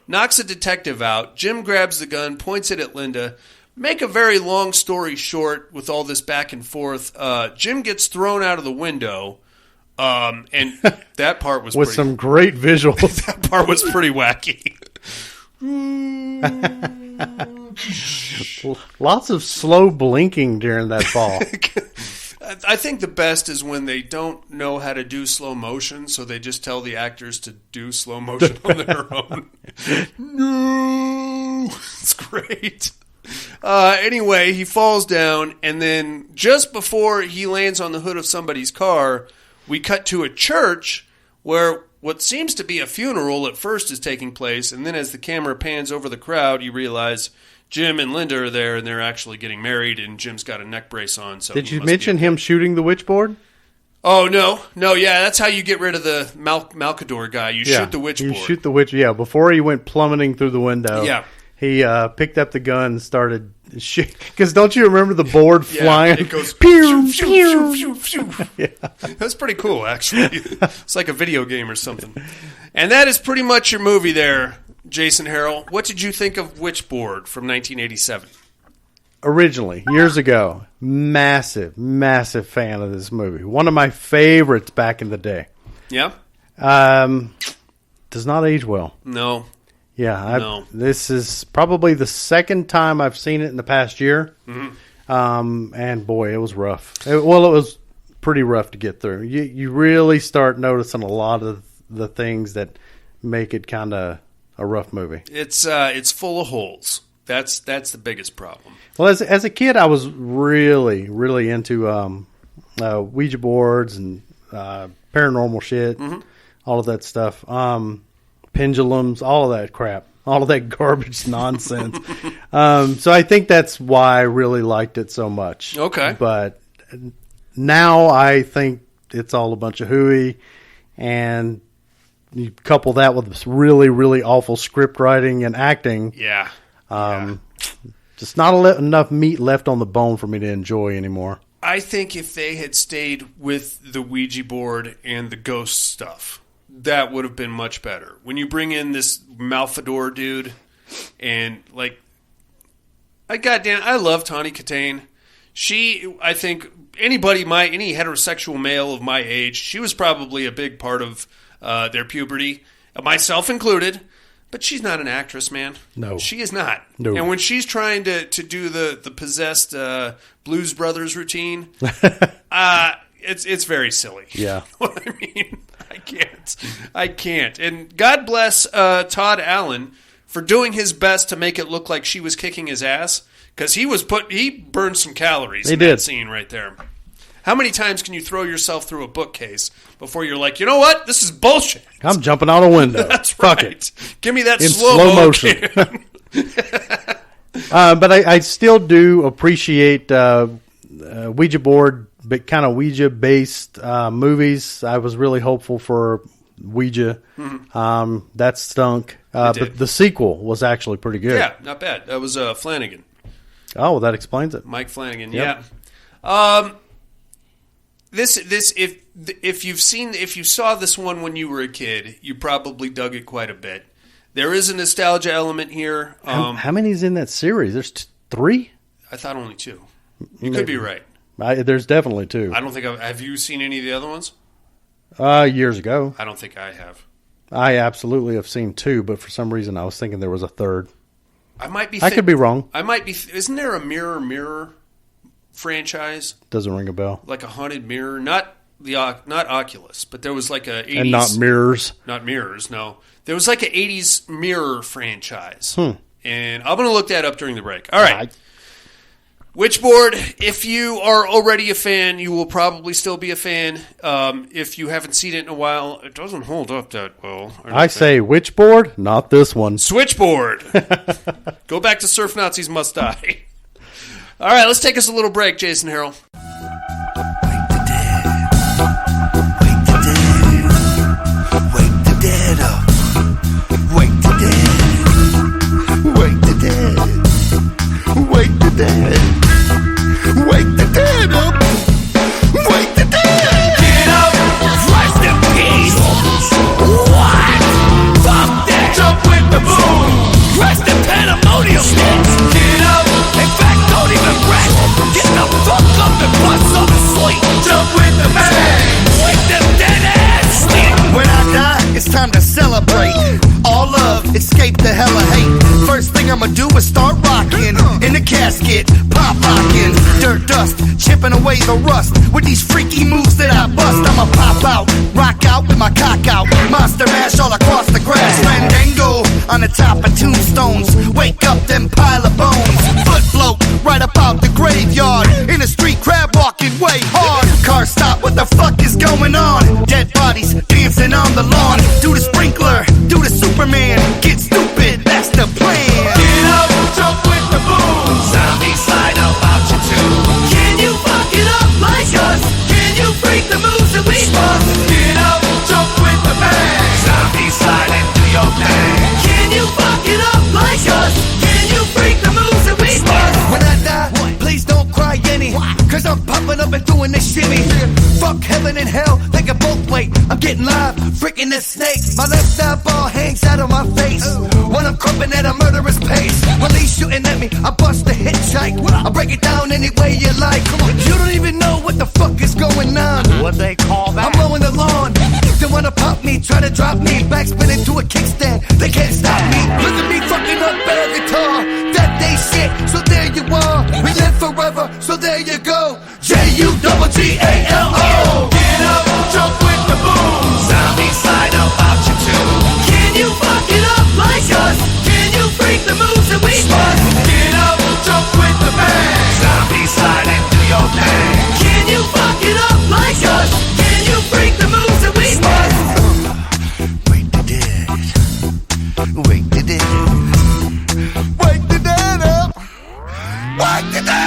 B: Knocks the detective out. Jim grabs the gun, points it at Linda. Make a very long story short with all this back and forth. Jim gets thrown out of the window. And that part was
A: with some great visuals.
B: That part was pretty wacky.
A: Lots of slow blinking during that fall.
B: I think the best is when they don't know how to do slow motion, so they just tell the actors to do slow motion on their own. No, it's great. Anyway, he falls down, and then just before he lands on the hood of somebody's car, we cut to a church where what seems to be a funeral at first is taking place, and then as the camera pans over the crowd, you realize Jim and Linda are there, and they're actually getting married, and Jim's got a neck brace on. So
A: did you mention him shooting the witchboard?
B: Oh, no, yeah, that's how you get rid of the Malcador guy. You shoot the witchboard.
A: You shoot the witch, yeah, before he went plummeting through the window.
B: Yeah.
A: He picked up the gun and started shooting. Because don't you remember the board flying?
B: It goes
A: pew,
B: pew, pew, pew, pew.
A: Yeah.
B: That's pretty cool, actually. It's like a video game or something. And that is pretty much your movie there, Jason Harrell. What did you think of Witchboard from 1987?
A: Originally, years ago, massive fan of this movie. One of my favorites back in the day.
B: Yeah?
A: Does not age well.
B: No.
A: Yeah,
B: No.
A: This is probably the second time I've seen it in the past year. And boy, it was rough. It was pretty rough to get through. You really start noticing a lot of the things that make it kind of a rough movie.
B: It's full of holes. That's the biggest problem.
A: Well, as a kid, I was really, really into Ouija boards and paranormal shit, all of that stuff. Pendulums, all of that crap, all of that garbage nonsense. So I think that's why I really liked it so much.
B: Okay.
A: But now I think it's all a bunch of hooey, and you couple that with this really, really awful script writing and acting.
B: Yeah.
A: Just not enough meat left on the bone for me to enjoy anymore.
B: I think if they had stayed with the Ouija board and the ghost stuff, that would have been much better. When you bring in this Malfador dude, and I love Tawny Katane. I think any heterosexual male of my age, she was probably a big part of their puberty, myself included. But she's not an actress, man.
A: No.
B: She is not.
A: No.
B: And when she's trying to do the possessed Blues Brothers routine, it's very silly.
A: Yeah.
B: I mean, I can't. And God bless Todd Allen for doing his best to make it look like she was kicking his ass, because he burned some calories in that scene right there. How many times can you throw yourself through a bookcase before you're like, you know what? This is bullshit.
A: I'm jumping out a window.
B: That's
A: Fuck
B: right.
A: it.
B: Give me that
A: In
B: slow
A: motion. But I still do appreciate Ouija board, but kind of Ouija-based movies. I was really hopeful for Ouija. That stunk. But the sequel was actually pretty good.
B: Yeah, not bad. That was Flanagan.
A: Oh, well, that explains it.
B: Mike Flanagan,
A: Yep.
B: yeah. If you saw this one when you were a kid, you probably dug it quite a bit. There is a nostalgia element here.
A: How many's in that series? There's 3?
B: I thought only 2. You could be right.
A: There's definitely 2.
B: I don't think have you seen any of the other ones?
A: Years ago.
B: I don't think I have.
A: I absolutely have seen 2, but for some reason I was thinking there was a 3rd.
B: I
A: could be wrong.
B: I might be. Isn't there a mirror franchise?
A: Doesn't ring a bell.
B: Like a haunted mirror, not Oculus, but there was like a 80s,
A: and not mirrors.
B: Not mirrors. No, there was like an 80s mirror franchise, and I'm going to look that up during the break. All right. Witchboard, if you are already a fan, you will probably still be a fan. If you haven't seen it in a while, it doesn't hold up that well.
A: I say Witchboard, not this one.
B: Switchboard. Go back to Surf Nazis Must Die. All right, let's take us a little break, Jason Harrell.
J: Wake the dead up. Wake the dead. Wake the dead. Wake the dead. Wake the dead up. Wake the dead. Get up. Rest in peace. What? Fuck that. Jump with the boom. Rest in pandemonium. Get up. In fact, don't even rest. Get the fuck up and bust some sleep. Jump with the bang. Wake them dead ass. When I die, it's time to celebrate. All love, escape the hell of hate. First thing I'ma do is start rocking. In the casket, pop locking. Dirt dust, chipping away the rust. With these freaky moves that I bust, I'ma pop out, rock out with my cock out. Monster mash all across the grass. Fandango on the top of tombstones. Wake up them pile of bones. Foot float right about the graveyard. In the street, crab walking way hard. Car stop, what the fuck is going on? Dead bodies dancing on the lawn. Do the sprinkler, do the Superman. Get stupid, that's the plan. Get up, jump with the boom. Zombies slide about you too. Can you fuck it up like us? Can you freak the moves that we bust? Get up, jump with the bang. Zombies slide and do your thing. Can you fuck it up like us? Can you freak the moves that we bust? When I die, please don't cry any. Cause I'm popping up and doing this shimmy. Fuck heaven and hell, they can both wait. I'm getting live, freaking the snake. My left eyeball hangs out of my face. When I'm crumping at a murderous pace. When they shooting at me, I bust the hitchhike. I break it down any way you like. Come on, you don't even know what the fuck is going on.
K: What they call that?
J: I'm mowing the lawn. Then when I pop me, try to drop me, backspin into a kickstand. They can't stop me. Look at me fucking up air guitar. That they shit, so there you are. We live forever, so there you go. J-U-G-G-A-L-O. Get up, jump with the boom. Zombie side up option 2. Can you fuck it up like us? Can you freak the moves that we bust? Get up, jump with the bang. Zombie slide and do your thing. Can you fuck it up like us? Can you freak the moves that we bust? Wake the dead. Wake the dead. Wake the dead up. Wake the dead.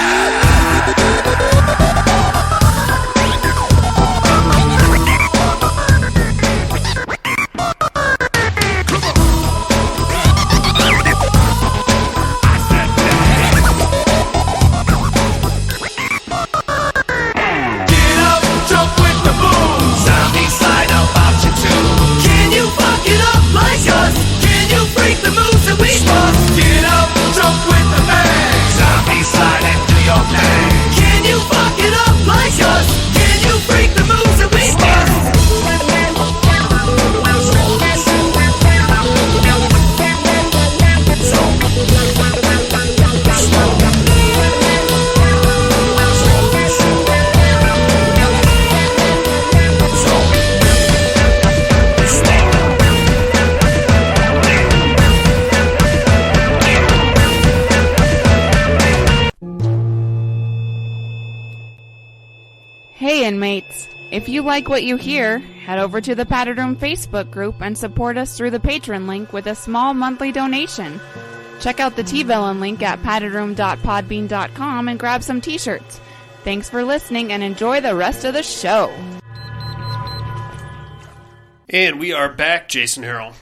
K: Inmates, if you like what you hear, head over to the Padded Room Facebook group and support us through the Patreon link with a small monthly donation. Check out the T-Villain link at paddedroom.podbean.com and grab some t-shirts. Thanks for listening and enjoy the rest of the show.
B: And we are back, Jason Harrell.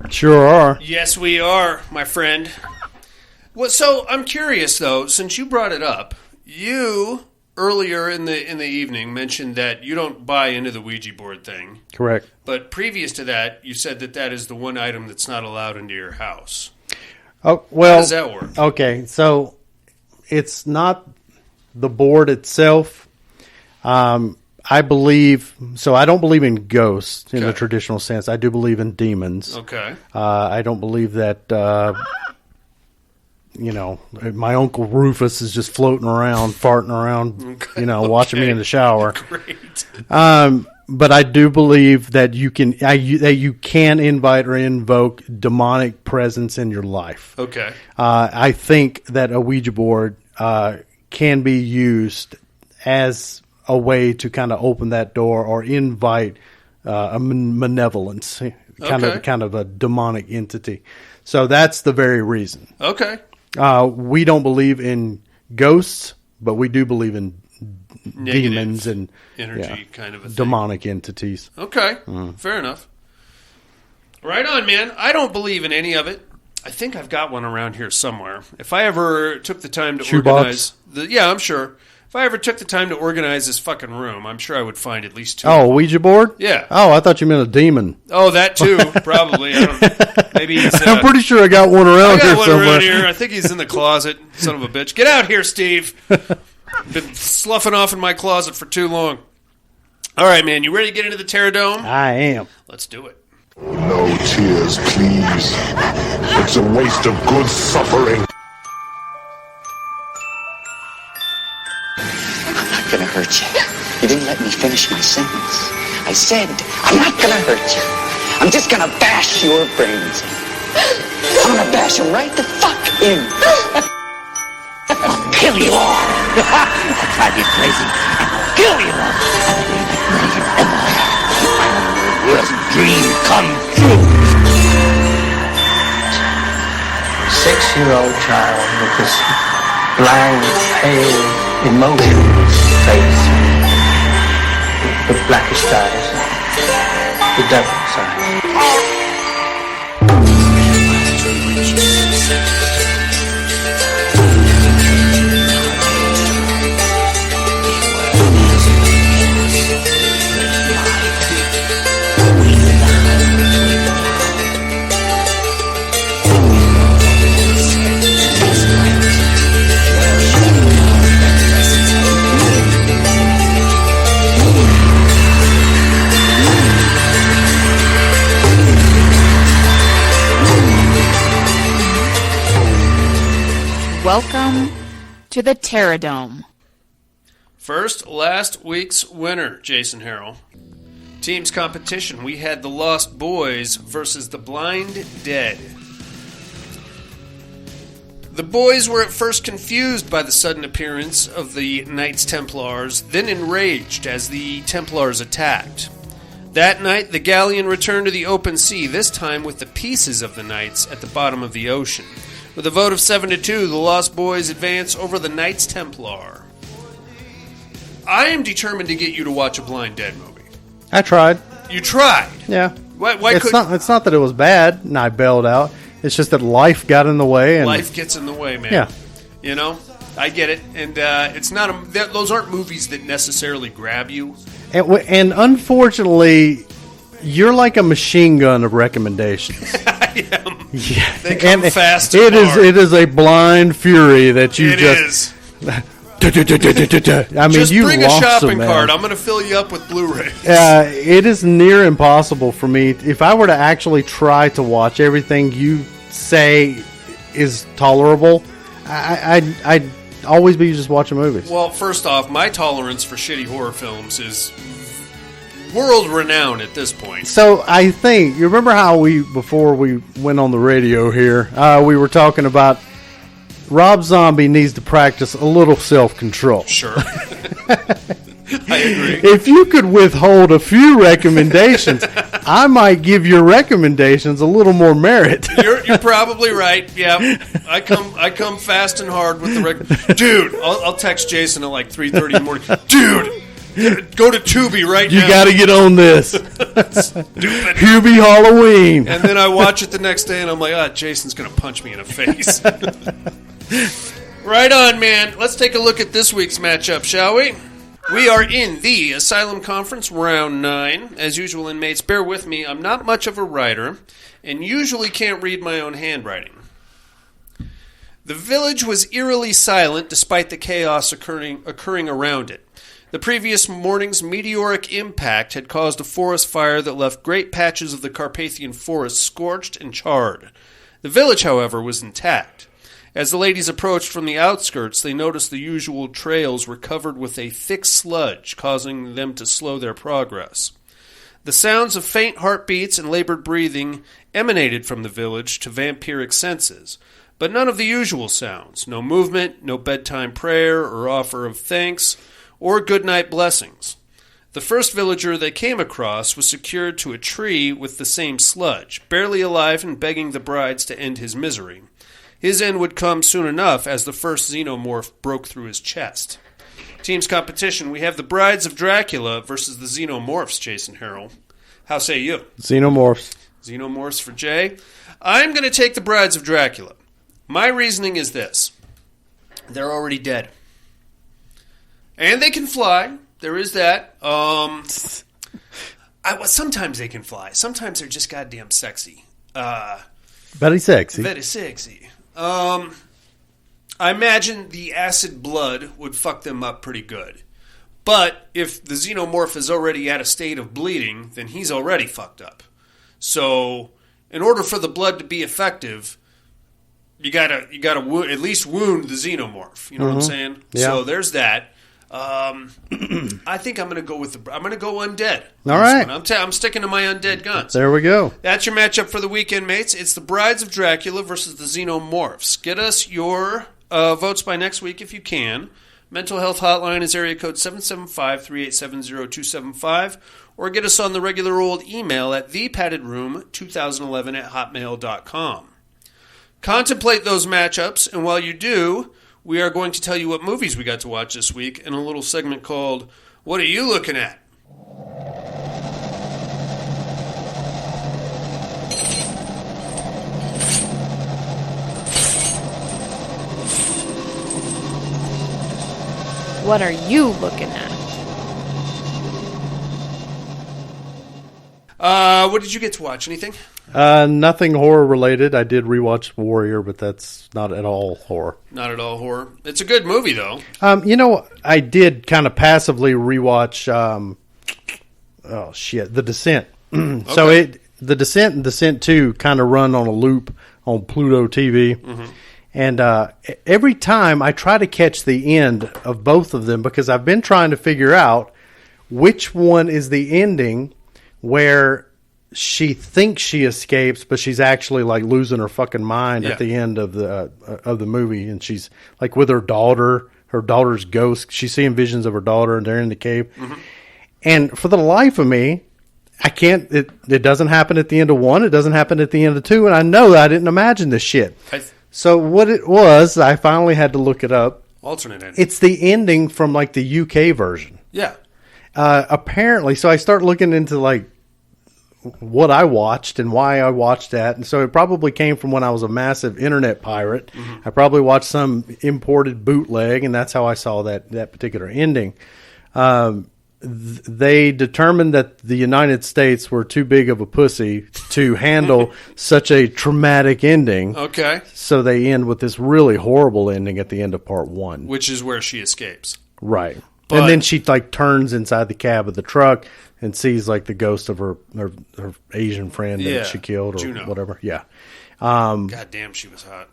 A: Sure are.
B: Yes, we are, my friend. Well, so I'm curious though, since you brought it up, you earlier in the evening mentioned that you don't buy into the Ouija board thing.
A: Correct.
B: But previous to that, you said that is the one item that's not allowed into your house.
A: Oh, well,
B: how does that work?
A: Okay, so it's not the board itself. I believe, so I don't believe in ghosts in the traditional sense. I do believe in demons.
B: Okay.
A: I don't believe that, my Uncle Rufus is just floating around, farting around, watching me in the shower.
B: Great.
A: But I do believe that you can invite or invoke demonic presence in your life.
B: Okay.
A: I think that a Ouija board can be used as a way to kind of open that door or invite a malevolence, kind of a demonic entity. So that's the very reason.
B: Okay.
A: We don't believe in ghosts, but we do believe in
B: negative
A: demons and
B: energy kind of a thing.
A: Demonic entities.
B: Okay. Fair enough. Right on, man. I don't believe in any of it. I think I've got one around here somewhere. If I ever took the time to organize... I'm sure. If I ever took the time to organize this fucking room, I'm sure I would find at least 2.
A: Oh, Ouija board?
B: Yeah.
A: Oh, I thought you meant a demon.
B: Oh, that too, probably. I don't, maybe he's...
A: I'm pretty sure I got one around here somewhere.
B: Around here. I think he's in the closet. Son of a bitch. Get out here, Steve. Been sloughing off in my closet for too long. All right, man. You ready to get into the Terradome?
A: I am.
B: Let's do it.
F: No tears, please. It's a waste of good suffering.
L: I'm not gonna hurt you. You didn't let me finish my sentence. I said, I'm not gonna hurt you. I'm just gonna bash your brains in. I'm gonna bash them right the fuck in. I'll kill you all. I'll drive you crazy. I'll kill you all. My worst dream come true.
M: 6-year-old child with this blank, pale, emotionless face, with blackish eyes, the devil's eyes.
K: Welcome to the Terradome.
B: First, last week's winner, Jason Harrell. Team's competition, we had the Lost Boys versus the Blind Dead. The boys were at first confused by the sudden appearance of the Knights Templars, then enraged as the Templars attacked. That night, the galleon returned to the open sea, this time with the pieces of the Knights at the bottom of the ocean. With a vote of 7-2, the Lost Boys advance over the Knights Templar. I am determined to get you to watch a Blind Dead movie.
A: I tried.
B: You tried?
A: Yeah.
B: Why
A: it's not that it was bad and I bailed out. It's just that life got in the way. And
B: life gets in the way, man.
A: Yeah.
B: You know, I get it. And it's not those aren't movies that necessarily grab you.
A: And unfortunately, you're like a machine gun of recommendations.
B: I am.
A: Yeah.
B: They come fast
A: it
B: and hard.
A: It is a blind fury that you
B: It
A: just...
B: is.
A: I mean,
B: just
A: you
B: bring a
A: lost
B: shopping
A: them, man.
B: cart. I'm going to fill you up with Blu-rays.
A: It is near impossible for me. If I were to actually try to watch everything you say is tolerable, I'd always be just watching movies.
B: Well, first off, my tolerance for shitty horror films is world-renowned at this point.
A: So I think, you remember how before we went on the radio here, we were talking about Rob Zombie needs to practice a little self-control.
B: Sure. I agree.
A: If you could withhold a few recommendations, I might give your recommendations a little more merit.
B: You're probably right. Yeah, I come fast and hard with the dude. I'll text Jason at like 3:30 in the morning. Dude, go to Tubi right now.
A: You got to get on this.
B: Stupid.
A: Hubie Halloween.
B: And then I watch it the next day, and I'm like, Jason's gonna punch me in the face. Right on, man. Let's take a look at this week's matchup, shall we? We are in the Asylum Conference, round 9. As usual, inmates, bear with me. I'm not much of a writer, and usually can't read my own handwriting. The village was eerily silent despite the chaos occurring around it. The previous morning's meteoric impact had caused a forest fire that left great patches of the Carpathian forest scorched and charred. The village, however, was intact. As the ladies approached from the outskirts, they noticed the usual trails were covered with a thick sludge, causing them to slow their progress. The sounds of faint heartbeats and labored breathing emanated from the village to vampiric senses, but none of the usual sounds. No movement, no bedtime prayer or offer of thanks, or goodnight blessings. The first villager they came across was secured to a tree with the same sludge, barely alive and begging the brides to end his misery. His end would come soon enough as the first xenomorph broke through his chest. Team's competition, we have the Brides of Dracula versus the Xenomorphs, Jason Harrell. How say you?
A: Xenomorphs.
B: Xenomorphs for Jay. I'm going to take the Brides of Dracula. My reasoning is this. They're already dead. And they can fly. There is that. Sometimes they can fly. Sometimes they're just goddamn sexy.
A: Very sexy.
B: Very sexy. I imagine the acid blood would fuck them up pretty good. But if the xenomorph is already at a state of bleeding, then he's already fucked up. So, in order for the blood to be effective, you gotta at least wound the xenomorph. You know what I'm saying?
A: Yeah.
B: So there's that. I think I'm gonna go undead.
A: All right.
B: I'm sticking to my undead guns.
A: There we go.
B: That's your matchup for the weekend, mates. It's the Brides of Dracula versus the Xenomorphs. Get us your votes by next week if you can. Mental health hotline is area code 775-387-0275, or get us on the regular old email at thepaddedroom2011@hotmail.com. Contemplate those matchups, and while you do, we are going to tell you what movies we got to watch this week in a little segment called What Are You Looking At?
K: What are you looking at?
B: What did you get to watch? Anything?
A: Nothing horror related. I did rewatch Warrior, but that's not at all horror.
B: Not at all horror. It's a good movie, though.
A: I did kind of passively rewatch. The Descent. So The Descent and Descent 2 kind of run on a loop on Pluto TV, And every time I try to catch the end of both of them because I've been trying to figure out which one is the ending where she thinks she escapes, but she's actually like losing her fucking mind at the end of the movie, and she's like with her daughter's ghost. She's seeing visions of her daughter, and they're in the cave. Mm-hmm. And for the life of me, I can't. It doesn't happen at the end of one. It doesn't happen at the end of two, and I know that I didn't imagine this shit. So what it was, I finally had to look it up.
B: Alternate ending.
A: It's the ending from like the UK version.
B: Yeah.
A: Apparently, so I start looking into like what I watched and why I watched that, and so it probably came from when I was a massive internet pirate. Mm-hmm. I probably watched some imported bootleg, and that's how I saw that particular ending. They determined that the United States were too big of a pussy to handle such a traumatic ending.
B: Okay.
A: So they end with this really horrible ending at the end of part one.
B: Which is where she escapes.
A: Right. And then she like turns inside the cab of the truck and sees like the ghost of her Asian friend that she killed or
B: Juno.
A: Whatever. Yeah.
B: God damn, she was hot.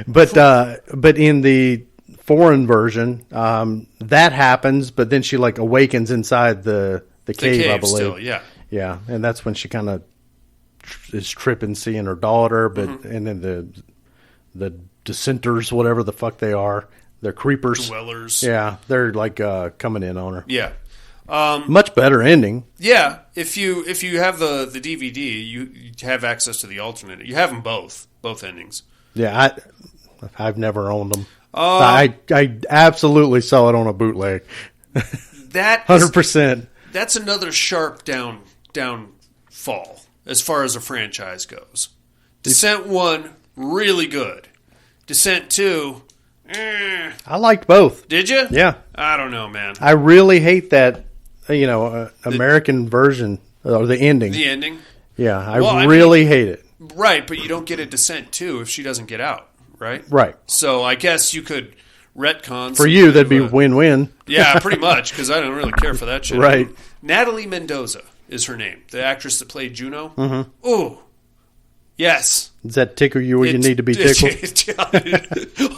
A: But in the foreign version, that happens, but then she like awakens inside the cave, I believe.
B: Still, yeah.
A: Yeah, and that's when she kind of is tripping, seeing her daughter, but and then the dissenters, whatever the fuck they are, they're creepers,
B: dwellers.
A: Yeah, they're like coming in on her.
B: Yeah,
A: much better ending.
B: Yeah, if you have the DVD, you have access to the alternate. You have them both endings.
A: Yeah, I've never owned them. I absolutely saw it on a bootleg.
B: That
A: 100%.
B: That's another sharp downfall as far as a franchise goes. Descent 1, really good. Descent 2,
A: I liked both.
B: Did you?
A: Yeah.
B: I don't know, man.
A: I really hate that, American version or the ending.
B: The ending?
A: Yeah, I really hate it.
B: Right, but you don't get a Descent 2 if she doesn't get out. Right?
A: Right.
B: So I guess you could retcon.
A: For you, that'd be win-win.
B: Yeah, pretty much, because I don't really care for that shit.
A: Right.
B: Natalie Mendoza is her name, the actress that played Juno.
A: Mm-hmm.
B: Ooh. Yes.
A: Does that tickle you where you need to be tickled?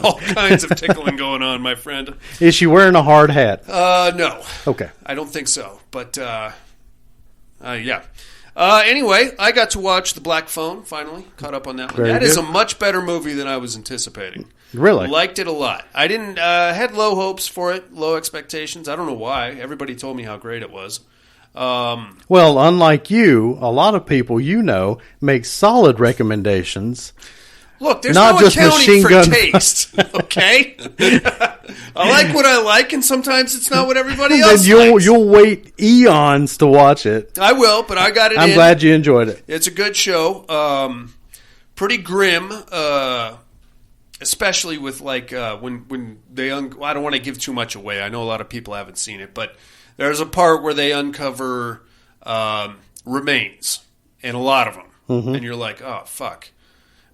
B: All kinds of tickling going on, my friend.
A: Is she wearing a hard hat?
B: No.
A: Okay.
B: I don't think so, but yeah. Anyway, I got to watch The Black Phone, finally. Caught up on that one.
A: Very
B: That
A: good.
B: is a much better movie than I was anticipating.
A: Really?
B: Liked it a lot. I didn't had low hopes for it, low expectations. I don't know why. Everybody told me how great it was.
A: Well, unlike you, a lot of people make solid recommendations.
B: Look, there's
A: not
B: no
A: just
B: accounting for
A: gun
B: taste, okay? I like what I like, and sometimes it's not what everybody else
A: then
B: likes.
A: You'll wait eons to watch it.
B: I will, but I got it
A: I'm glad you enjoyed it.
B: It's a good show. Pretty grim, especially with like when they I don't want to give too much away. I know a lot of people haven't seen it, but there's a part where they uncover remains, and a lot of them, and you're like, oh fuck.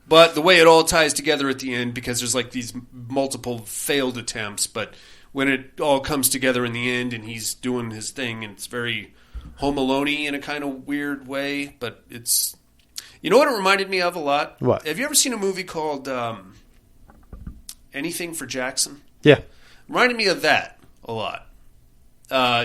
B: But the way it all ties together at the end, because there's like these multiple failed attempts, but when it all comes together in the end and he's doing his thing, and it's very Home Alone-y in a kind of weird way, but it's... You know what it reminded me of a lot?
A: What?
B: Have you ever seen a movie called Anything for Jackson?
A: Yeah.
B: Reminded me of that a lot.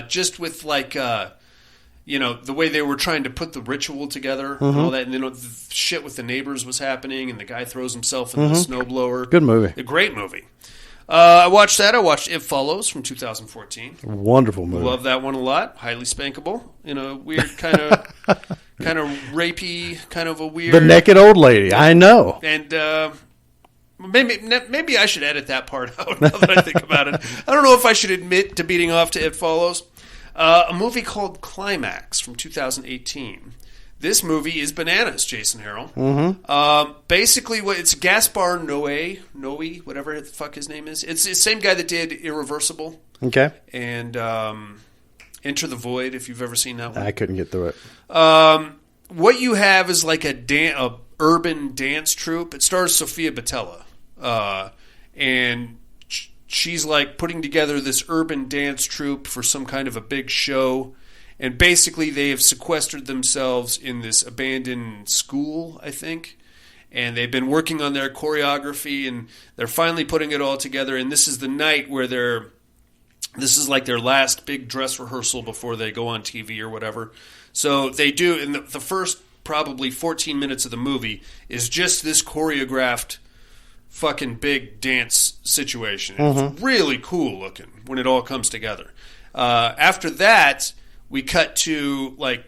B: Just with like... the way they were trying to put the ritual together and all that, and then the shit with the neighbors was happening, and the guy throws himself in the snowblower.
A: Good movie.
B: A great movie. I watched that. I watched It Follows from 2014.
A: Wonderful movie.
B: Love that one a lot. Highly spankable. In a weird kind of rapey, kind of a weird...
A: The naked old lady. I know.
B: And maybe I should edit that part out now that I think about it. I don't know if I should admit to beating off to It Follows. A movie called Climax from 2018. This movie is bananas, Jason Harrell. Basically, it's Gaspar Noé, whatever the fuck his name is. It's the same guy that did Irreversible.
A: Okay.
B: And Enter the Void, if you've ever seen that one.
A: I couldn't get through it.
B: What you have is like a urban dance troupe. It stars Sofia Boutella. And... she's like putting together this urban dance troupe for some kind of a big show, and basically they have sequestered themselves in this abandoned school, I think, and they've been working on their choreography, and they're finally putting it all together. And this is the night where this is like their last big dress rehearsal before they go on TV or whatever. So they do, in the first probably 14 minutes of the movie is just this choreographed fucking big dance situation. It's really cool looking when it all comes together. After that, we cut to like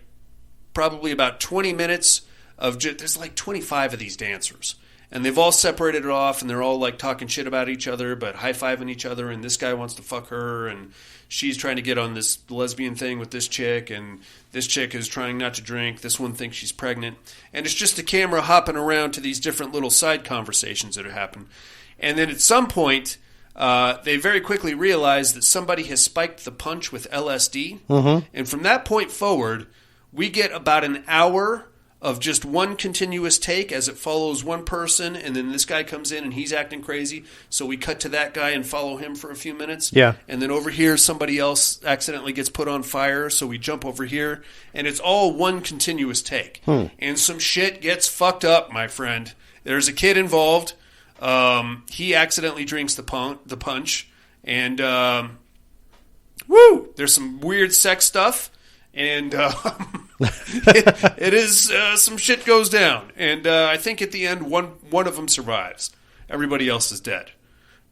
B: probably about 20 minutes of there's like 25 of these dancers. And they've all separated it off, and they're all like talking shit about each other, but high-fiving each other, and this guy wants to fuck her, and she's trying to get on this lesbian thing with this chick, and this chick is trying not to drink. This one thinks she's pregnant. And it's just the camera hopping around to these different little side conversations that happen. And then at some point, they very quickly realize that somebody has spiked the punch with LSD. And from that point forward, we get about an hour of just one continuous take as it follows one person, and then this guy comes in and he's acting crazy, so we cut to that guy and follow him for a few minutes.
A: Yeah.
B: And then over here, somebody else accidentally gets put on fire, so we jump over here, and it's all one continuous take. And some shit gets fucked up, my friend. There's a kid involved. He accidentally drinks the punch, and there's some weird sex stuff, and it is some shit goes down, and I think at the end one of them survives. Everybody else is dead.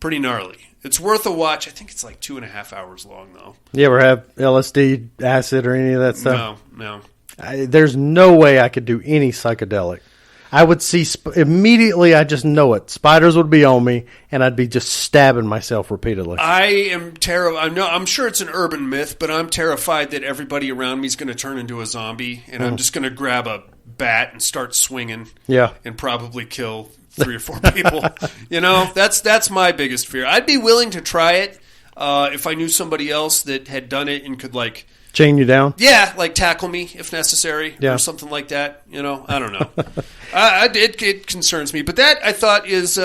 B: Pretty gnarly. It's worth a watch. I think it's like 2.5 hours long though.
A: You ever have LSD, acid, or any of that stuff?
B: No.
A: There's no way I could do any psychedelic. I would see immediately. I just know it. Spiders would be on me, and I'd be just stabbing myself repeatedly.
B: I am terrified. I'm sure it's an urban myth, but I'm terrified that everybody around me is going to turn into a zombie, and I'm just going to grab a bat and start swinging.
A: Yeah,
B: and probably kill 3 or 4 people. That's my biggest fear. I'd be willing to try it if I knew somebody else that had done it and could like
A: chain you down.
B: Yeah, like tackle me if necessary, or something like that. I don't know. It concerns me, but that I thought is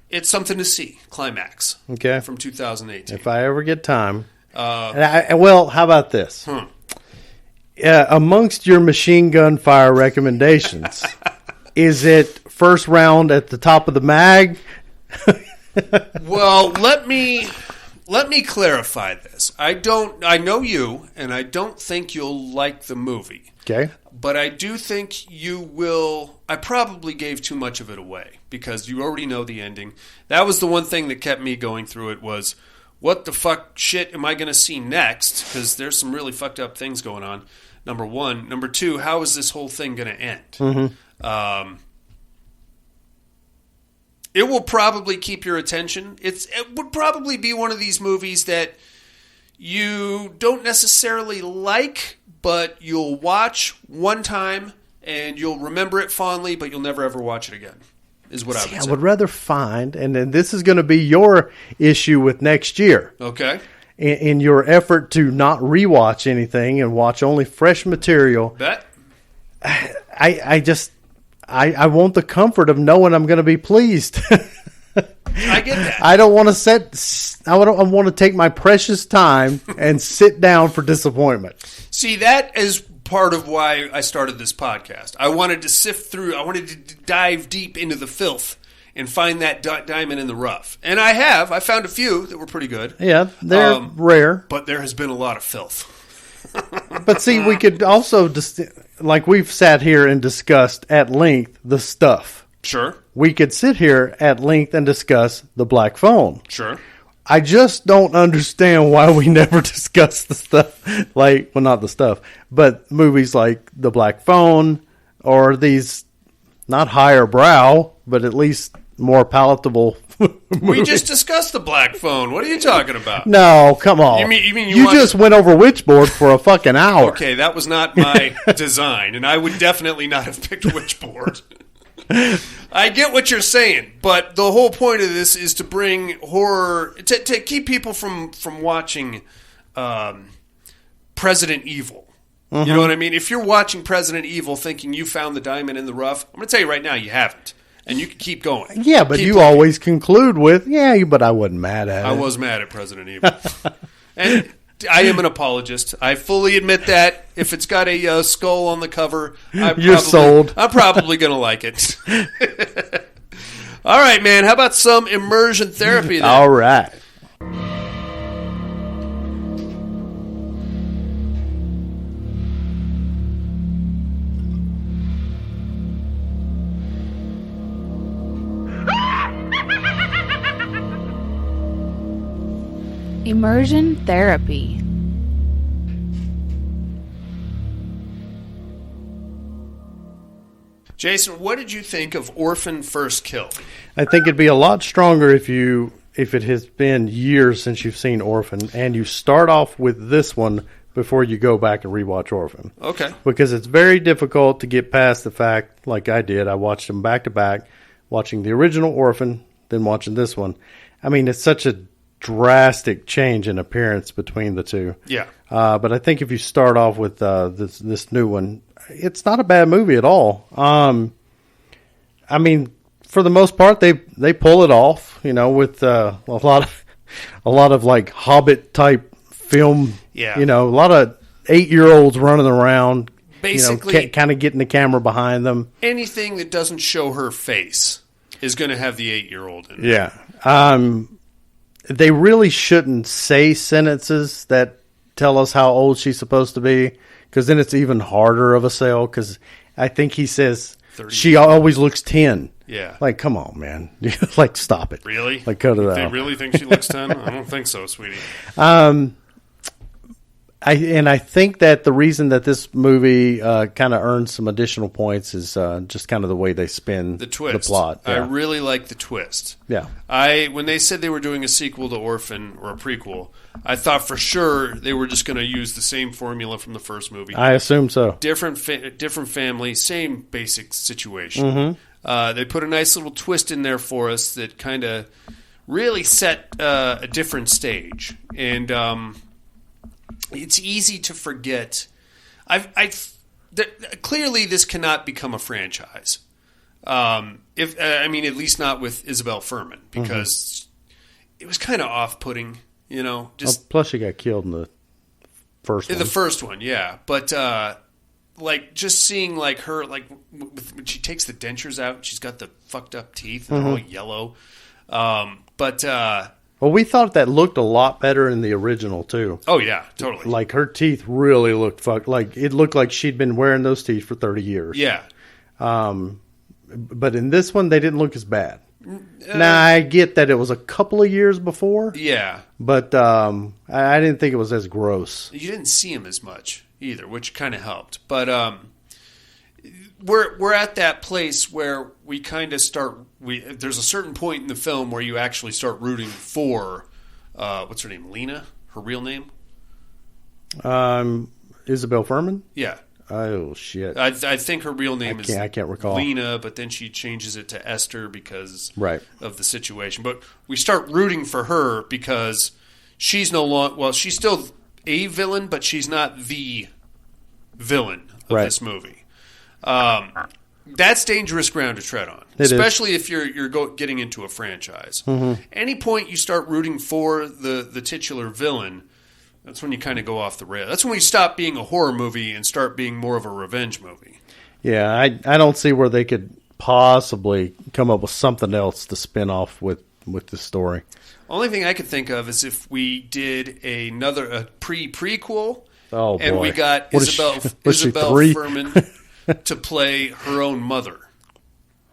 B: it's something to see. Climax,
A: okay,
B: from 2018.
A: If I ever get time, well, how about this? Amongst your machine gun fire recommendations, is it first round at the top of the mag?
B: Well, let me clarify this. I know you, and I don't think you'll like the movie.
A: Okay.
B: But I do think you will. I probably gave too much of it away because you already know the ending. That was the one thing that kept me going through it was, what the fuck shit am I going to see next? Because there's some really fucked up things going on, number one. Number two, how is this whole thing going to end? It will probably keep your attention. It would probably be one of these movies that you don't necessarily like, but you'll watch one time and you'll remember it fondly, but you'll never ever watch it again, is what I would say.
A: I would rather find, and then this is going to be your issue with next year.
B: Okay.
A: In your effort to not rewatch anything and watch only fresh material.
B: Bet.
A: I want the comfort of knowing I'm going to be pleased.
B: I get that.
A: I don't want to I want to take my precious time and sit down for disappointment.
B: See, that is part of why I started this podcast. I wanted to sift through. I wanted to dive deep into the filth and find that diamond in the rough. And I have. I found a few that were pretty good.
A: Yeah, they're rare.
B: But there has been a lot of filth.
A: But see, we could also, like we've sat here and discussed at length the stuff.
B: Sure.
A: We could sit here at length and discuss the Black Phone.
B: Sure.
A: I just don't understand why we never discuss the stuff, like, well, not the stuff, but movies like The Black Phone or these, not higher brow, but at least more palatable movies.
B: We just discussed The Black Phone. What are you talking about?
A: No, come on.
B: You mean
A: you just went over Witchboard for a fucking hour.
B: Okay, that was not my design, and I would definitely not have picked Witchboard. I get what you're saying, but the whole point of this is to bring horror, to keep people from watching President Evil. You know what I mean? If you're watching President Evil thinking you found the diamond in the rough, I'm going to tell you right now, you haven't. And you can keep going.
A: Yeah, but you always conclude with, but I wasn't mad at it.
B: I was mad at President Evil. And I am an apologist. I fully admit that. If it's got a skull on the cover,
A: You're sold.
B: I'm probably going to like it. All right, man. How about some immersion therapy then?
A: All right.
K: Immersion therapy.
B: Jason, what did you think of Orphan First Kill?
A: I think it'd be a lot stronger if it has been years since you've seen Orphan, and you start off with this one before you go back and rewatch Orphan.
B: Okay.
A: Because it's very difficult to get past the fact, like I did, I watched them back to back, watching the original Orphan, then watching this one. I mean, it's such a drastic change in appearance between the two.
B: Yeah.
A: But I think if you start off with this new one, it's not a bad movie at all. I mean, for the most part, they pull it off. You know, with a lot of like Hobbit type film.
B: Yeah.
A: You know, a lot of 8-year-olds running around.
B: Basically,
A: you know, kind of getting the camera behind them.
B: Anything that doesn't show her face is going to have the 8-year-old in it.
A: Yeah. They really shouldn't say sentences that tell us how old she's supposed to be, because then it's even harder of a sell, because I think he says
B: 30.
A: She always looks 10.
B: Yeah.
A: Like, come on, man. Like, stop it.
B: Really?
A: Like, cut it out.
B: They really think she looks 10? I don't think so, sweetie.
A: I think that the reason that this movie kind of earns some additional points is just kind of the way they spin
B: the twist.
A: The plot.
B: I
A: Yeah.
B: really like the twist.
A: Yeah.
B: When they said they were doing a sequel to Orphan, or a prequel, I thought for sure they were just going to use the same formula from the first movie.
A: I assume so.
B: Different family, same basic situation.
A: Mm-hmm.
B: They put a nice little twist in there for us that kind of really set a different stage. And it's easy to forget. Clearly, this cannot become a franchise. At least not with Isabel Furman, because it was kind of off-putting. You know, just
A: plus she got killed in the first one.
B: The first one, yeah. But like just seeing like her, like when she takes the dentures out, she's got the fucked up teeth and they're all yellow.
A: Well, we thought that looked a lot better in the original too.
B: Oh yeah, totally.
A: Like her teeth really looked fucked. Like it looked like she'd been wearing those teeth for 30 years.
B: Yeah.
A: But in this one, they didn't look as bad. Now I get that it was a couple of years before.
B: Yeah.
A: But I didn't think it was as gross.
B: You didn't see him as much either, which kind of helped. But we're at that place where we kind of start. There's a certain point in the film where you actually start rooting for what's her name, Lena? Her real name?
A: Isabel Furman?
B: Yeah.
A: Oh shit!
B: I think her real name
A: I can't recall.
B: Lena, but then she changes it to Esther because
A: right.
B: of the situation. But we start rooting for her because she's no longer. Well, she's still a villain, but she's not the villain of
A: right.
B: this movie. That's dangerous ground to tread on,
A: it
B: especially
A: is.
B: if you're getting into a franchise.
A: Mm-hmm.
B: Any point you start rooting for the titular villain, that's when you kind of go off the rail. That's when we stop being a horror movie and start being more of a revenge movie.
A: Yeah, I don't see where they could possibly come up with something else to spin off with the story.
B: Only thing I could think of is if we did a prequel.
A: Oh,
B: and
A: boy.
B: we got Isabel Furman to play her own mother,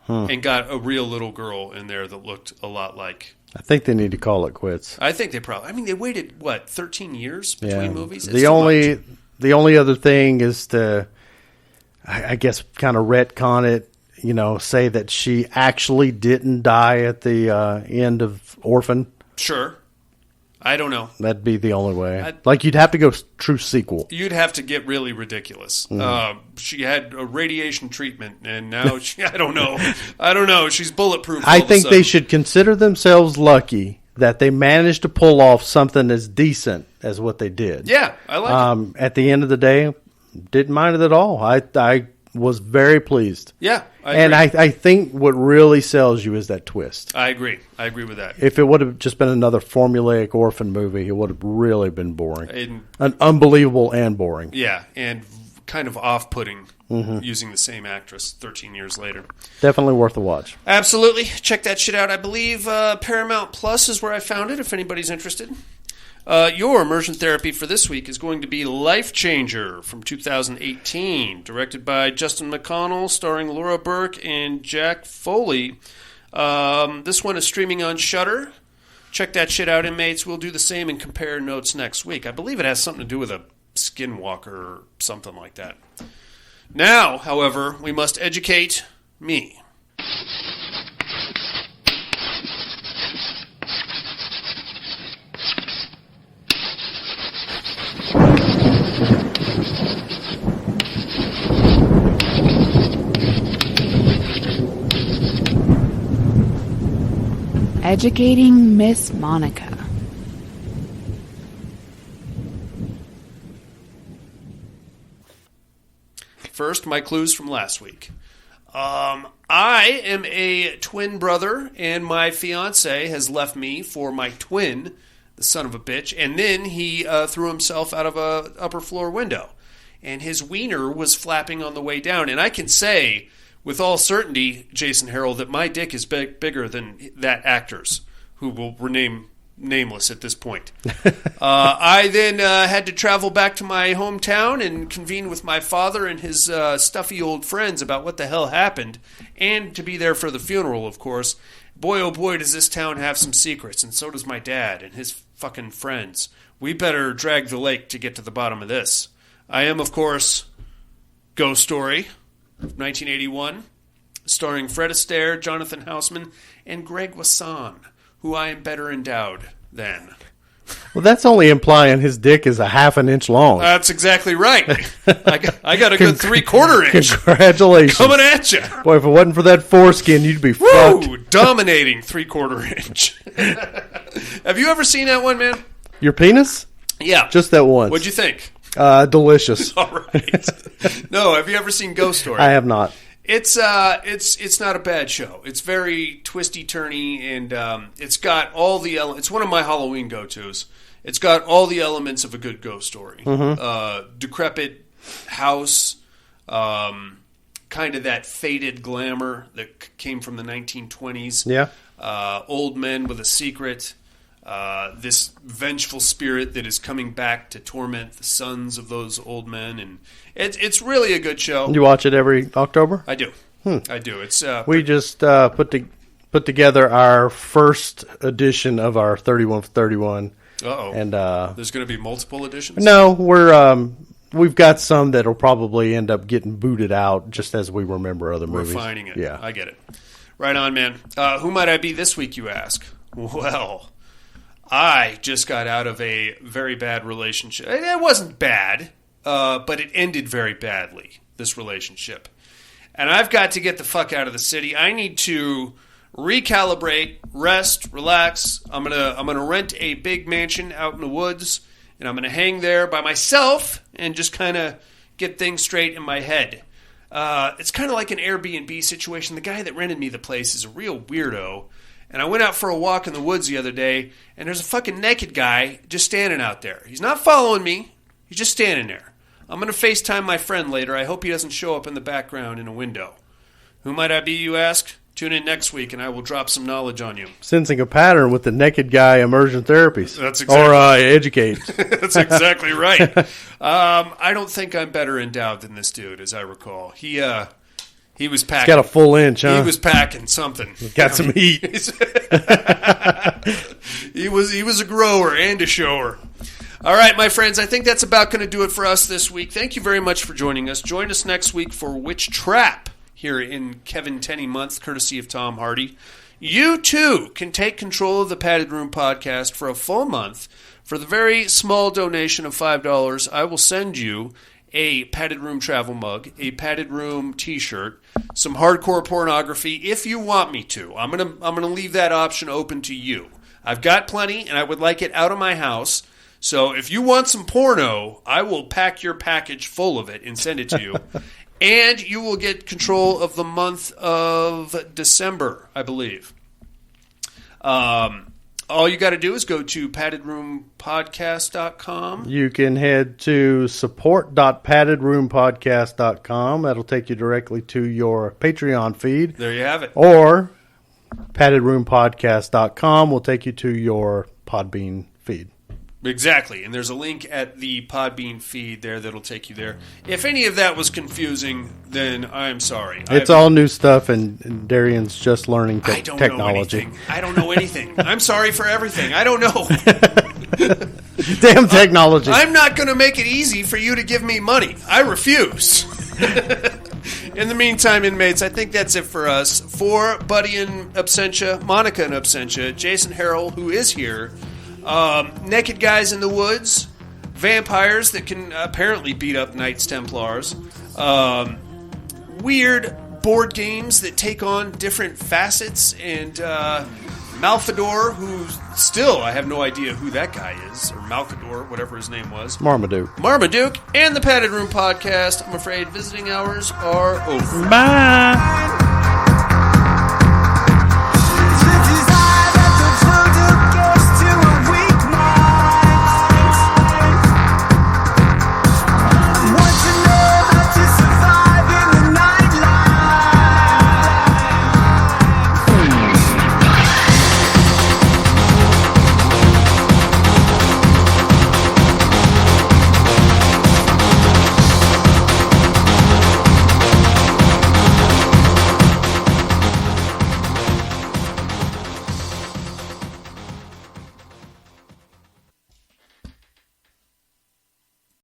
B: and got a real little girl in there that looked a lot like.
A: I think they need to call it quits.
B: I think they probably. I mean, they waited 13 years between movies. It's
A: the only other thing is to, I guess, kind of retcon it. You know, say that she actually didn't die at the end of Orphan.
B: Sure. I don't know.
A: That'd be the only way. You'd have to go true sequel.
B: You'd have to get really ridiculous.
A: Mm-hmm.
B: She had a radiation treatment, and now I don't know. She's bulletproof.
A: I think they should consider themselves lucky that they managed to pull off something as decent as what they did.
B: Yeah, I like it.
A: At the end of the day, didn't mind it at all. I was very pleased.
B: Yeah,
A: and I think what really sells you is that twist.
B: I agree with that.
A: If it would have just been another formulaic orphan movie, it would have really been boring.
B: And
A: unbelievable and boring.
B: Yeah, and kind of off-putting using the same actress 13 years later.
A: Definitely worth a watch.
B: Absolutely. Check that shit out. I believe Paramount Plus is where I found it, if anybody's interested. Your immersion therapy for this week is going to be Life Changer from 2018, directed by Justin McConnell, starring Laura Burke and Jack Foley. This one is streaming on Shudder. Check that shit out, inmates. We'll do the same and compare notes next week. I believe it has something to do with a skinwalker or something like that. Now, however, we must educate me.
K: Educating Miss Monica.
B: First, my clues from last week. I am a twin brother, and my fiance has left me for my twin, the son of a bitch, and then he threw himself out of a upper floor window, and his wiener was flapping on the way down. And I can say with all certainty, Jason Harrell, that my dick is bigger than that actor's, who will remain nameless at this point. I then had to travel back to my hometown and convene with my father and his stuffy old friends about what the hell happened, and to be there for the funeral, of course. Boy, oh boy, does this town have some secrets, and so does my dad and his fucking friends. We better drag the lake to get to the bottom of this. I am, of course, Ghost Story, 1981, starring Fred Astaire, Jonathan Houseman, and Greg Wasson, who I am better endowed than.
A: Well, that's only implying his dick is a half an inch long.
B: That's exactly right. I got a good 3/4 inch.
A: Congratulations.
B: Coming at you.
A: Boy, if it wasn't for that foreskin, you'd be fucked.
B: Dominating 3/4 inch. Have you ever seen that one, man?
A: Your penis?
B: Yeah.
A: Just that once.
B: What'd you think?
A: Delicious.
B: All right. No, have you ever seen Ghost Story?
A: I have not.
B: It's not a bad show. It's very twisty turny, and it's got all the it's one of my Halloween go-tos. It's got all the elements of a good ghost story. Decrepit house, kind of that faded glamour that came from the 1920s.
A: Yeah.
B: Old men with a secret. This vengeful spirit that is coming back to torment the sons of those old men, and it's really a good show.
A: You watch it every October?
B: I do. I do. It's
A: we just put together our first edition of our 31 for 31.
B: Uh-oh.
A: And
B: there's going to be multiple editions?
A: No, we've got some that'll probably end up getting booted out just as we remember other movies.
B: Refining it.
A: Yeah.
B: I get it. Right on, man. Who might I be this week, you ask? Well, I just got out of a very bad relationship. It wasn't bad, but it ended very badly, this relationship. And I've got to get the fuck out of the city. I need to recalibrate, rest, relax. I'm gonna rent a big mansion out in the woods, and I'm gonna hang there by myself and just kind of get things straight in my head. It's kind of like an Airbnb situation. The guy that rented me the place is a real weirdo. And I went out for a walk in the woods the other day, and there's a fucking naked guy just standing out there. He's not following me. He's just standing there. I'm going to FaceTime my friend later. I hope he doesn't show up in the background in a window. Who might I be, you ask? Tune in next week, and I will drop some knowledge on you.
A: Sensing a pattern with the naked guy immersion therapies.
B: That's exactly
A: educate.
B: That's exactly right. I don't think I'm better endowed than this dude, as I recall. He was packing.
A: He's got a full inch, huh?
B: He was packing something.
A: Got some heat.
B: He was a grower and a shower. All right, my friends, I think that's about going to do it for us this week. Thank you very much for joining us. Join us next week for Witch Trap here in Kevin Tenney Month, courtesy of Tom Hardy. You, too, can take control of the Padded Room podcast for a full month. For the very small donation of $5, I will send you a Padded Room travel mug, a Padded Room t-shirt, some hardcore pornography if you want me to. I'm gonna leave that option open to you. I've got plenty, and I would like it out of my house. So if you want some porno, I will pack your package full of it and send it to you. And you will get control of the month of December, I believe. All you got to do is go to paddedroompodcast.com.
A: You can head to support.paddedroompodcast.com. That'll take you directly to your Patreon feed.
B: There you have it.
A: Or paddedroompodcast.com will take you to your Podbean feed.
B: Exactly, and there's a link at the Podbean feed there that'll take you there. If any of that was confusing, then I'm sorry.
A: It's all new stuff, and Darian's just learning technology.
B: I don't know anything. I'm sorry for everything. I don't know.
A: Damn technology.
B: I'm not going to make it easy for you to give me money. I refuse. In the meantime, inmates, I think that's it for us. For Buddy in absentia, Monica in absentia, Jason Harrell, who is here, naked guys in the woods, vampires that can apparently beat up Knights Templars, weird board games that take on different facets, and Malfador, who still, I have no idea who that guy is, or Malcador, whatever his name was.
A: Marmaduke.
B: And the Padded Room Podcast. I'm afraid visiting hours are over.
A: Bye.